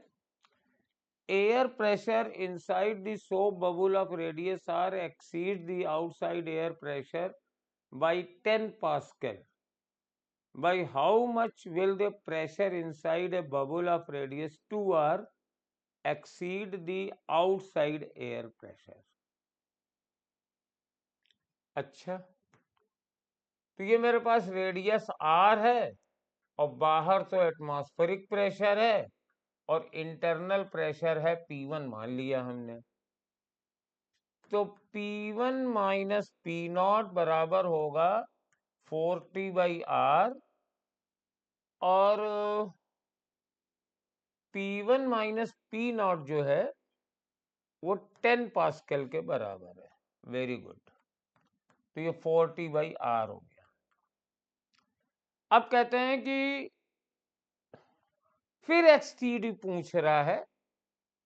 air pressure inside the soap bubble of radius R exceed the outside air pressure by 10 pascal, by how much will the pressure inside a bubble of radius 2r exceed the outside air pressure। अच्छा, तो ये मेरे पास radius r है और बाहर तो atmospheric pressure है और इंटरनल प्रेशर है P1 मान लिया हमने, तो P1 माइनस P0 बराबर होगा 40/r, और P1 माइनस P0 जो है वो 10 पास्कल के बराबर है। Very good. तो ये 40/R हो गया। अब कहते हैं कि फिर एक्सटीडी पूछ रहा है,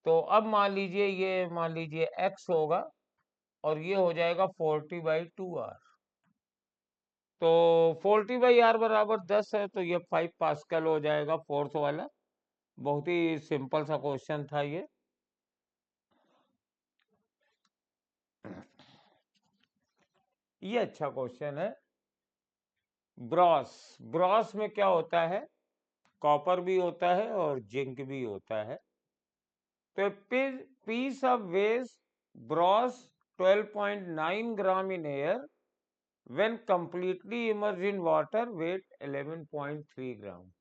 तो अब मान लीजिए ये मान लीजिए x होगा और ये हो जाएगा 40/2R। तो 40/R बराबर 10 है, तो ये 5 पास्कल हो जाएगा फोर्थ वाला। बहुत ही सिंपल सा क्वेश्चन था ये। ये अच्छा क्वेश्चन है। ब्रॉस, ब्रॉस में क्या होता है? कॉपर भी होता है और जिंक भी होता है। तो piece of waste brass 12.9 gram in air when completely immersed in water weight 11.3 gram.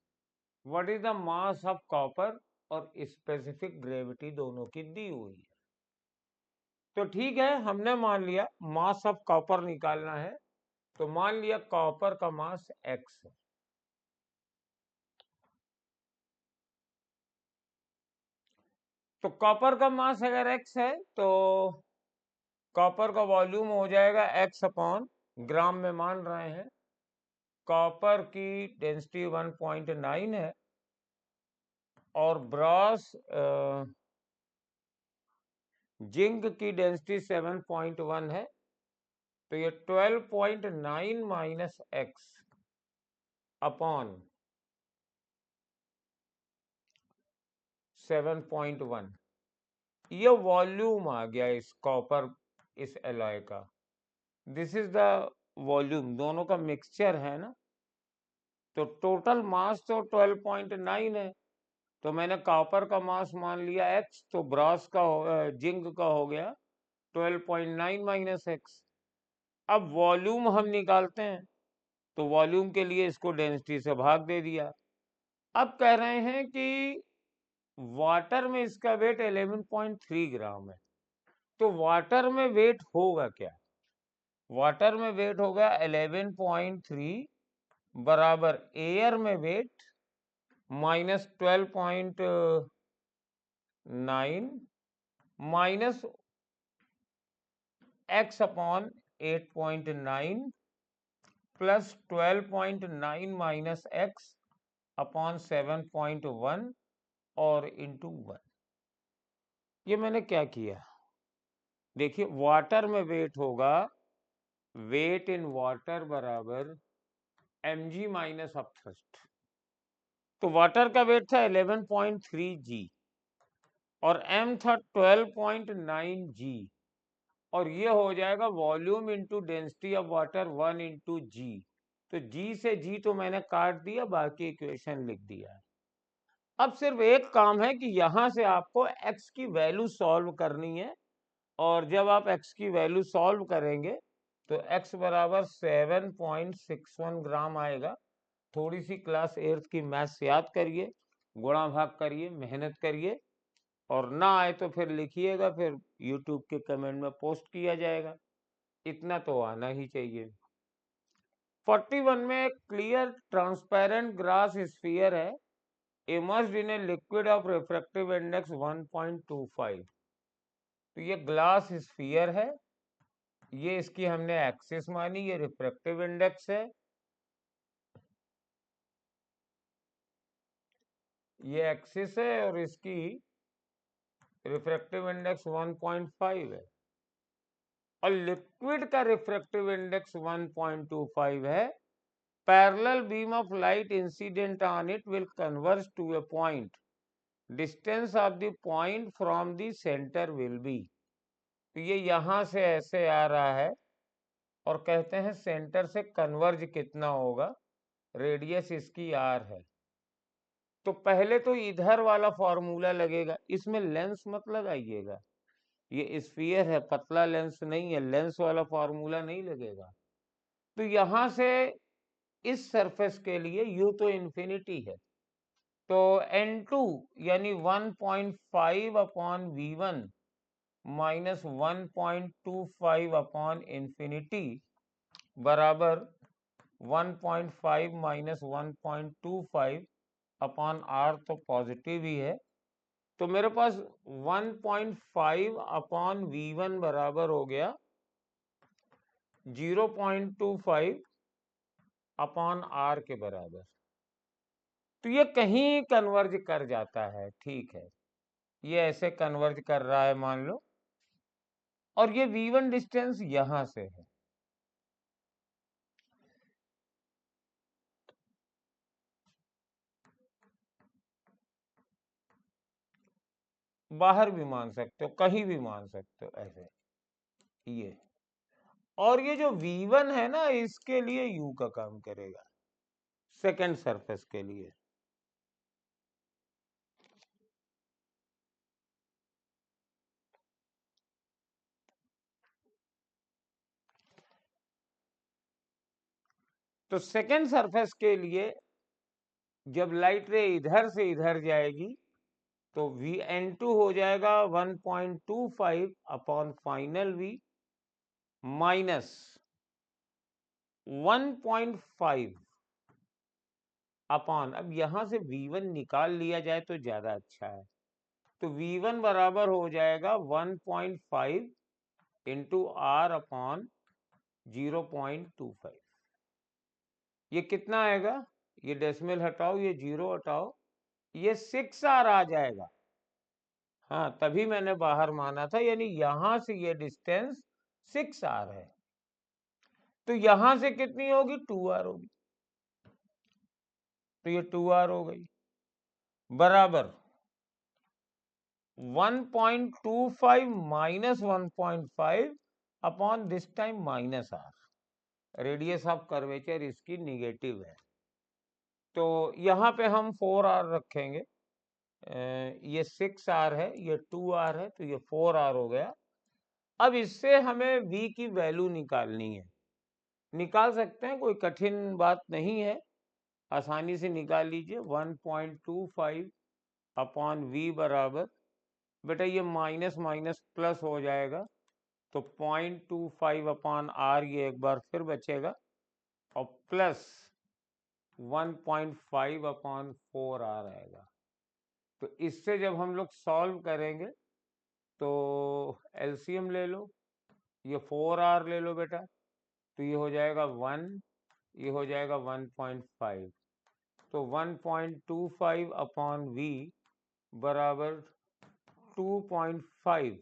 What is the mass of copper और स्पेसिफिक ग्रेविटी दोनों की दी हुई है। तो ठीक है, हमने मान लिया मास ऑफ कॉपर निकालना है, तो मान लिया कॉपर का मास x है। तो कॉपर का मास अगर x है तो कॉपर का वॉल्यूम हो जाएगा x अपॉन, ग्राम में मान रहे हैं, कॉपर की डेंसिटी 1.9 है और ब्रॉस जिंक की डेंसिटी 7.1 है। तो ये 12.9 माइनस एक्स अपॉन 7.1, ये वॉल्यूम आ गया इस कॉपर, इस एलॉय का। दिस इज द वॉल्यूम, दोनों का मिक्सचर है ना। तो टोटल मास तो 12.9 है, तो मैंने कॉपर का मास मान लिया x, तो ब्रॉस का जिंक का हो गया 12.9 माइनस एक्स। अब वॉल्यूम हम निकालते हैं, तो वॉल्यूम के लिए इसको डेंसिटी से भाग दे दिया। अब कह रहे हैं कि वाटर में इसका वेट 11.3 ग्राम है। तो वाटर में वेट होगा क्या? वाटर में वेट होगा 11.3 बराबर एयर में wait minus 12.9 minus x upon 8.9 plus 12.9 minus x upon 7.1 और इंटू 1। ये मैंने क्या किया? देखिए, वाटर में वेट होगा, वेट इन वाटर बराबर mg माइनस अपथ्रस्ट। तो वाटर का वेट था 11.3 g और m था 12.9 g, और ये हो जाएगा volume into density of water 1 into g. तो g से g तो मैंने काट दिया, बाकी इक्वेशन लिख दिया। अब सिर्फ एक काम है कि यहां से आपको x की वैल्यू सॉल्व करनी है, और जब आप x की वैल्यू सॉल्व करेंगे तो x बराबर 7.61 ग्राम आएगा। थोड़ी सी क्लास 8th की मैथ्स याद करिए, गुणा भाग करिए, मेहनत करिए, और ना आए तो फिर लिखिएगा, फिर यूट्यूब के कमेंट में पोस्ट किया जाएगा। इतना तो आना ही चाहिए। 41 में एक क्लियर ट्रांसपेरेंट ग्लास स्फीयर है, immersed in a liquid of refractive index 1.25। तो ये ग्लास स्फीयर है, ये इसकी हमने एक्सिस मानी, ये रिफ्रैक्टिव इंडेक्स है, ये एक्सिस है, और इसकी रिफ्रैक्टिव इंडेक्स 1.5 है, और लिक्विड का रिफ्रैक्टिव इंडेक्स 1.25 है। Parallel beam of light incident on it will converge to a point, distance of the point from the centre will be. तो ये यहां से ऐसे आ रहा है, और कहते हैं सेंटर से कन्वर्ज कितना होगा, रेडियस इसकी r है। तो पहले तो इधर वाला फॉर्मूला लगेगा, इसमें लेंस मत लगाइएगा, ये स्फीयर है, पतला लेंस नहीं है, लेंस वाला फॉर्मूला नहीं लगेगा। तो यहां से इस सरफेस के लिए u तो इंफिनिटी है, तो n2 यानी 1.5 upon v1 minus 1.25 upon infinity बराबर 1.5 माइनस 1.25 अपॉन r, तो पॉजिटिव ही है, तो मेरे पास 1.5 अपॉन V1 बराबर हो गया 0.25 अपॉन R के बराबर। तो ये कहीं कन्वर्ज कर जाता है, ठीक है, ये ऐसे कन्वर्ज कर रहा है मान लो, और ये V1 डिस्टेंस यहां से है। बाहर भी मान सकते हो, कहीं भी मान सकते हो ऐसे, ये, और ये जो V1 है ना, इसके लिए U का काम करेगा, सेकेंड सरफेस के लिए। तो सेकेंड सरफेस के लिए जब लाइट रे इधर से इधर जाएगी तो Vn2 हो जाएगा 1.25 upon final V minus 1.5 upon, अब यहां से V1 निकाल लिया जाए तो ज्यादा अच्छा है, तो V1 बराबर हो जाएगा 1.5 इंटू R अपॉन 0.25। ये कितना आएगा, ये डेसिमल हटाओ, ये 0 हटाओ, ये 6R आ जाएगा। हाँ, तभी मैंने बाहर माना था, यानी यहां से ये डिस्टेंस 6R है, तो यहां से कितनी होगी, 2R होगी, तो ये 2R हो गई, बराबर 1.25 minus 1.5 upon this time minus R, radius of curvature इसकी निगेटिव है, तो यहाँ पे हम 4R रखेंगे, ये 6R है, ये 2R है, तो ये 4R हो गया। अब इससे हमें V की वैल्यू निकालनी है, निकाल सकते हैं, कोई कठिन बात नहीं है, आसानी से निकाल लीजिए। 1.25 अपॉन V बराबर, बेटा ये माइनस माइनस प्लस हो जाएगा, तो 0.25 अपॉन R ये एक बार फिर बचेगा, और प्लस 1.5 अपॉन 4R आएगा। तो इससे जब हम लोग सॉल्व करेंगे तो एलसीएम ले लो, ये 4R ले लो बेटा, तो ये हो जाएगा 1, ये हो जाएगा 1.5, तो 1.25 अपॉन V बराबर 2.5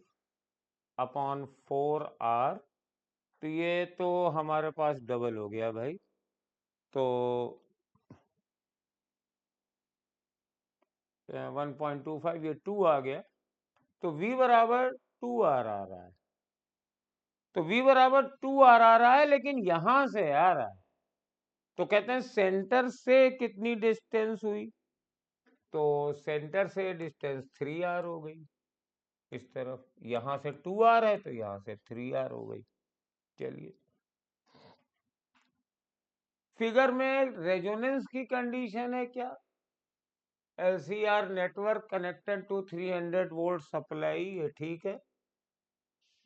अपॉन 4R, तो ये तो हमारे पास डबल हो गया भाई, तो 1.25 ये 2 आ गया, तो V बराबर 2R आ रहा है, तो V बराबर 2R आ रहा है, लेकिन यहां से आ रहा है, तो कहते हैं सेंटर से कितनी डिस्टेंस हुई, तो सेंटर से डिस्टेंस 3R हो गई, इस तरफ यहां से 2R है, तो यहां से 3R हो गई। चलिए, फिगर में रेजोनेंस की कंडीशन है क्या, LCR network connected to 300 volt supply, ये ठीक है।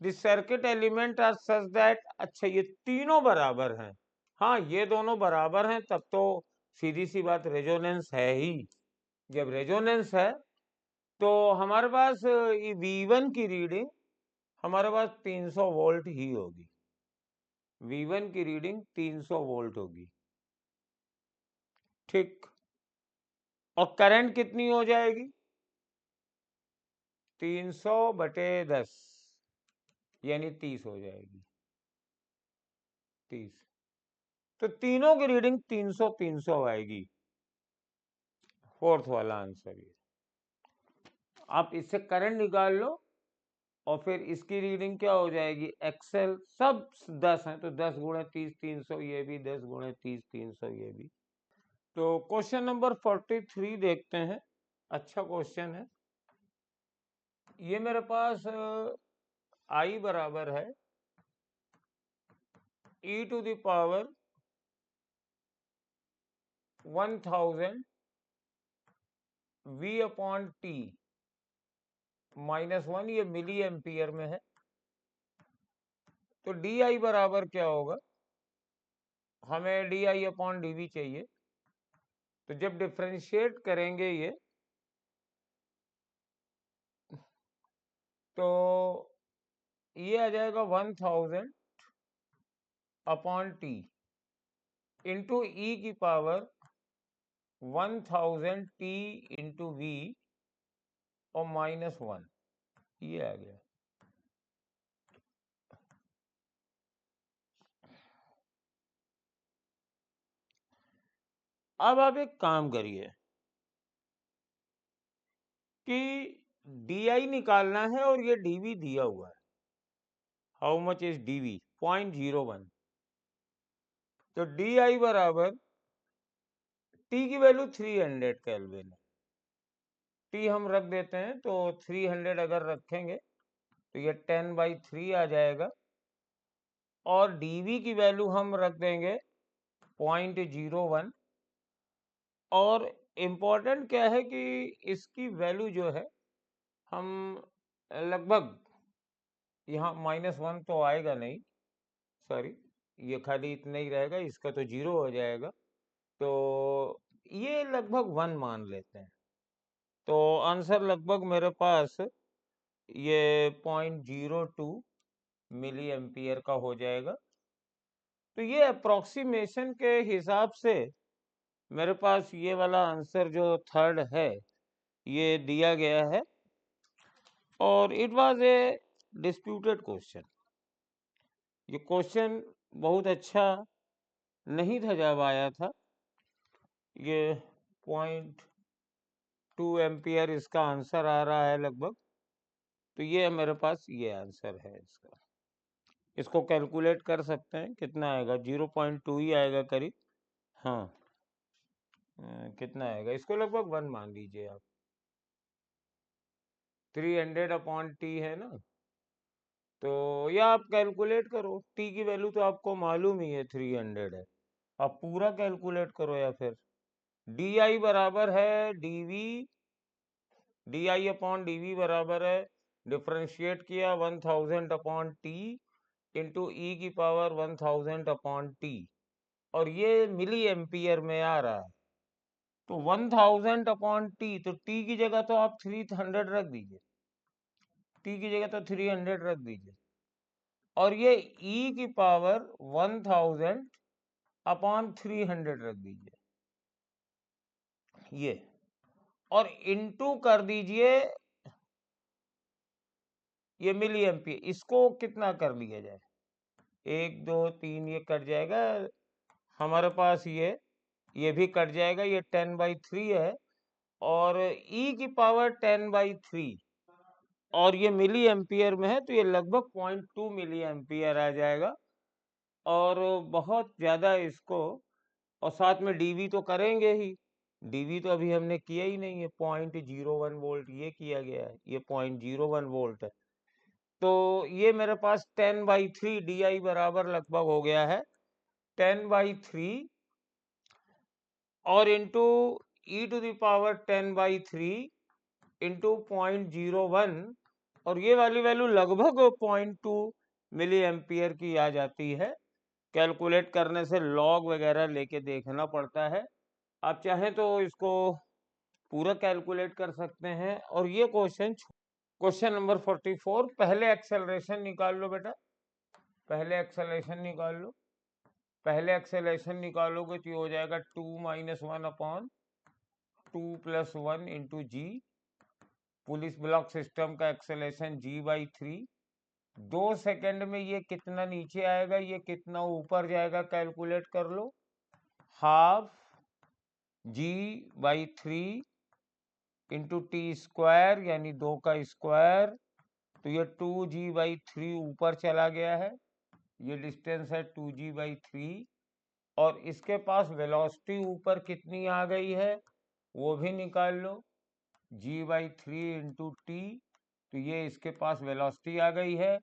The circuit element are such that, अच्छा ये तीनों बराबर हैं, हाँ ये दोनों बराबर हैं, तब तो सीधी सी बात रेजोनेंस है ही। जब रेजोनेंस है तो हमारे पास V1 की रीडिंग हमारे पास 300 वोल्ट ही होगी, V1 की रीडिंग 300 वोल्ट होगी, ठीक, और करंट कितनी हो जाएगी, 300/10, यानी 30 हो जाएगी, 30, तो तीनों की रीडिंग 300 300 आएगी, फोर्थ वाला आंसर ये। आप इससे करंट निकाल लो, और फिर इसकी रीडिंग क्या हो जाएगी, एक्सेल सब 10 है, तो 10 गुणे 30 300, ये भी 10 गुणे 30 300, ये भी। तो क्वेश्चन नंबर 43 देखते हैं, अच्छा क्वेश्चन है ये। मेरे पास I बराबर है e to the power 1000 V upon T -1, ये मिली एम्पियर में है, तो DI बराबर क्या होगा, हमें DI अपॉन DV चाहिए, तो जब डिफ्रेंशिएट करेंगे ये तो ये आ जाएगा 1000 अपॉन टी इंटू ई की पावर 1000 टी इंटू वी और -1, ये आ गया। अब आप एक काम करिए कि डी निकालना है और ये डीवी दिया हुआ है। How much is DV? 0.01। तो डी बराबर टी की वैल्यू 300 केल्विन है। टी हम रख देते हैं, तो 300 अगर रखेंगे तो ये 10/3 आ जाएगा। और डीवी की वैल्यू हम रख देंगे 0.01। और इम्पोर्टेंट क्या है कि इसकी वैल्यू जो है हम लगभग, यहाँ -1 तो आएगा नहीं, सॉरी, ये खाली इतना ही रहेगा, इसका तो 0 हो जाएगा। तो ये लगभग 1 मान लेते हैं। तो आंसर लगभग मेरे पास ये 0.02 मिली एम्पियर का हो जाएगा। तो ये अप्रोक्सीमेशन के हिसाब से मेरे पास ये वाला आंसर जो थर्ड है ये दिया गया है। और it was a disputed question. ये क्वेश्चन बहुत अच्छा नहीं था जब आया था। ये 0.2 एम्पियर इसका आंसर आ रहा है लगभग। तो ये मेरे पास ये आंसर है इसका। इसको कैलकुलेट कर सकते हैं, कितना आएगा? 0.2 ही आएगा करीब। हाँ, कितना आएगा? इसको लगभग 1 मान लीजिए आप। 300 अपॉन टी है ना, तो या आप कैलकुलेट करो। टी की वैल्यू तो आपको मालूम ही है 300 है। आप पूरा कैलकुलेट करो, या फिर डी आई बराबर है DV, D I upon DV बराबर है, डिफ्रेंशिएट किया 1000 अपॉन टी इंटू ई की पावर 1000 अपॉन टी, और ये मिली एम्पियर में आ रहा है। तो 1000 अपॉन टी, तो टी की जगह तो आप 300 रख दीजिए, टी की जगह तो 300 रख दीजिए। और ये ई की पावर 1000 अपॉन 300 रख दीजिए ये, और इनटू कर दीजिए ये मिली एम्पियर। इसको कितना कर लिया जाए? 1 2 3 ये कट जाएगा हमारे पास, ये भी कट जाएगा, ये 10/3 है। और ई की पावर 10/3, और ये मिली एम्पियर में है, तो ये लगभग 0.2 मिली एम्पियर आ जाएगा। और बहुत ज्यादा इसको, और साथ में डीवी तो करेंगे ही। डीवी तो अभी हमने किया ही नहीं है, 0.01 वोल्ट ये किया गया है, ये 0.01 वोल्ट है। तो ये मेरे पास 10/3 डी आई बराबर लगभग हो गया है 10/3, और into E to the power 10/3 into 0.01, और ये वाली वैल्यू लगभग 0.2 मिली एम्पियर की आ जाती है। कैलकुलेट करने से लॉग वगैरह लेके देखना पड़ता है। आप चाहें तो इसको पूरा कैलकुलेट कर सकते हैं। और ये क्वेश्चन नंबर 44, पहले एक्सेलरेशन निकाल लो बेटा, पहले एक्सेलरेशन निकाल लो। पहले एक्सेलरेशन निकालोगे तो ये हो जाएगा 2 - 1 अपॉन 2 + 1 इंटू जी। पुलिस ब्लॉक सिस्टम का एक्सेलरेशन g/3। 2 सेकंड में ये कितना नीचे आएगा, ये कितना ऊपर जाएगा, कैलकुलेट कर लो। Half g/3 into T square, यानी 2 का स्क्वायर। तो ये 2g/3 ऊपर चला गया है, ये डिस्टेंस है 2g/3। और इसके पास वेलोसिटी ऊपर कितनी आ गई है वो भी निकाल लो, g/3 इंटू टी। तो ये इसके पास वेलोसिटी आ गई है।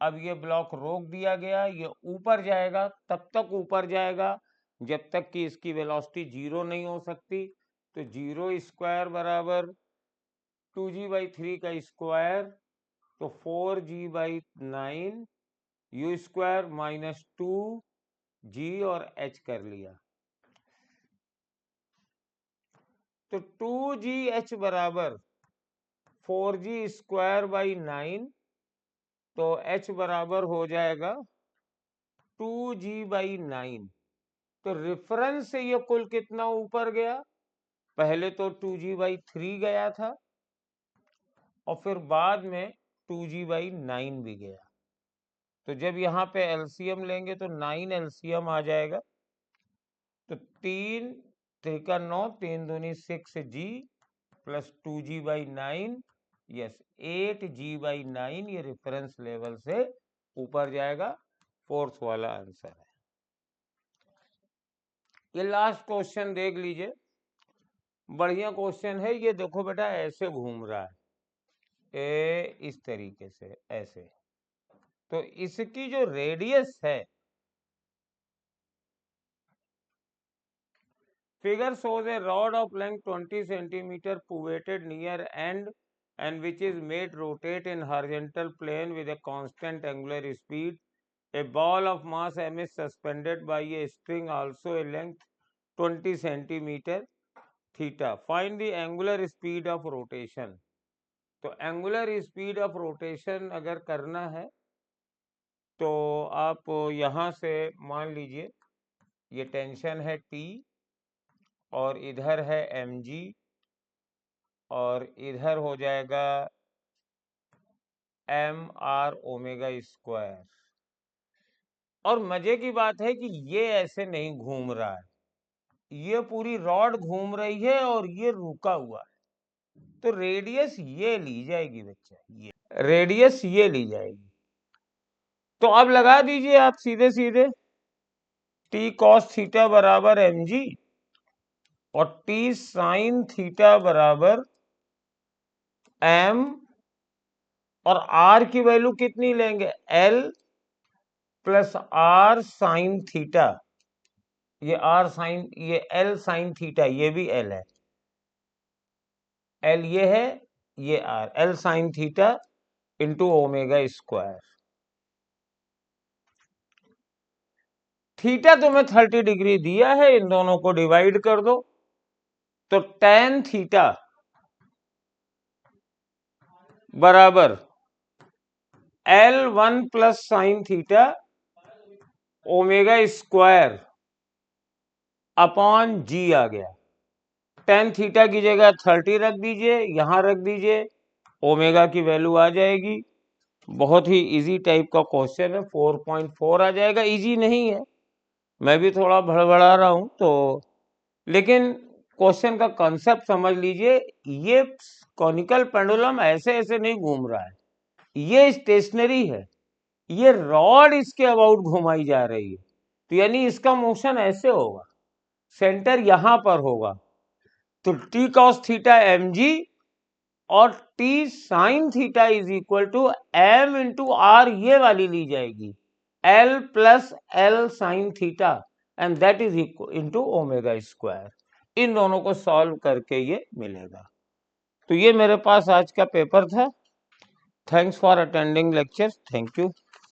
अब ये ब्लॉक रोक दिया गया, ये ऊपर जाएगा, तब तक ऊपर जाएगा जब तक कि इसकी वेलोसिटी 0 नहीं हो सकती। तो 0 स्क्वायर बराबर 2g/3 का स्क्वायर, तो 4g/9 यू स्क्वायर -2 जी और एच कर लिया। तो 2gh बराबर 4g²/9, तो h बराबर हो जाएगा 2g/9। तो रेफरेंस से ये कुल कितना ऊपर गया? पहले तो 2g/3 गया था और फिर बाद में 2g/9 भी गया। तो जब यहाँ पे एलसीएम लेंगे तो 9 एलसीएम आ जाएगा। तो 3 त्रिका 9, 3 दूनी 6g plus 2g/9, yes 8g/9, ये रेफरेंस लेवल से ऊपर जाएगा। फोर्थ वाला आंसर है। ये लास्ट क्वेश्चन देख लीजिए, बढ़िया क्वेश्चन है ये। देखो बेटा, ऐसे घूम रहा है इस तरीके से, ऐसे। तो इसकी जो रेडियस है, figure shows a rod of length 20 centimeter pivoted near end and which is made rotate in horizontal plane with a constant angular speed. A ball of mass m is suspended by a string also a length 20 centimeter theta. Find the angular speed of rotation. तो angular speed of rotation अगर करना है तो आप यहाँ से मान लीजिए ये टेंशन है T और इधर है mg और इधर हो जाएगा mr⍵²। और मजे की बात है कि ये ऐसे नहीं घूम रहा है, ये पूरी रॉड घूम रही है और ये रुका हुआ है। तो रेडियस ये ली जाएगी बच्चा, ये रेडियस ये ली जाएगी। तो अब लगा दीजिए आप सीधे सीधे, t cos थीटा बराबर mg और t sin थीटा बराबर m, और r की वैल्यू कितनी लेंगे? l plus r sin theta. ये r sin, ये l sin थीटा, ये भी l है, l ये है, ये r, l sin theta into ⍵²। Theta तुम्हें 30 डिग्री दिया है, इन दोनों को डिवाइड कर दो तो tan थीटा बराबर L1 plus sine theta ⍵² upon g आ गया। tan थीटा की जगह 30 रख दीजिए, यहां रख दीजिए, ओमेगा की वैल्यू आ जाएगी। बहुत ही इजी टाइप का क्वेश्चन है, 4.4 आ जाएगा। इजी नहीं है, मैं भी थोड़ा भड़बड़ा रहा हूं तो, लेकिन क्वेश्चन का कॉन्सेप्ट समझ लीजिए। ये कॉनिकल पेंडुलम ऐसे ऐसे नहीं घूम रहा है, ये स्टेशनरी है, ये रॉड इसके अबाउट घुमाई जा रही है। तो यानी इसका मोशन ऐसे होगा, सेंटर यहां पर होगा। तो t cos थीटा mg और t sin theta is equal to m into R, ये वाली ली जाएगी, l plus l sin theta and that is equal to ⍵²। इन दोनों को सॉल्व करके ये मिलेगा। तो ये मेरे पास आज का पेपर था। Thanks for attending lecture. Thank you.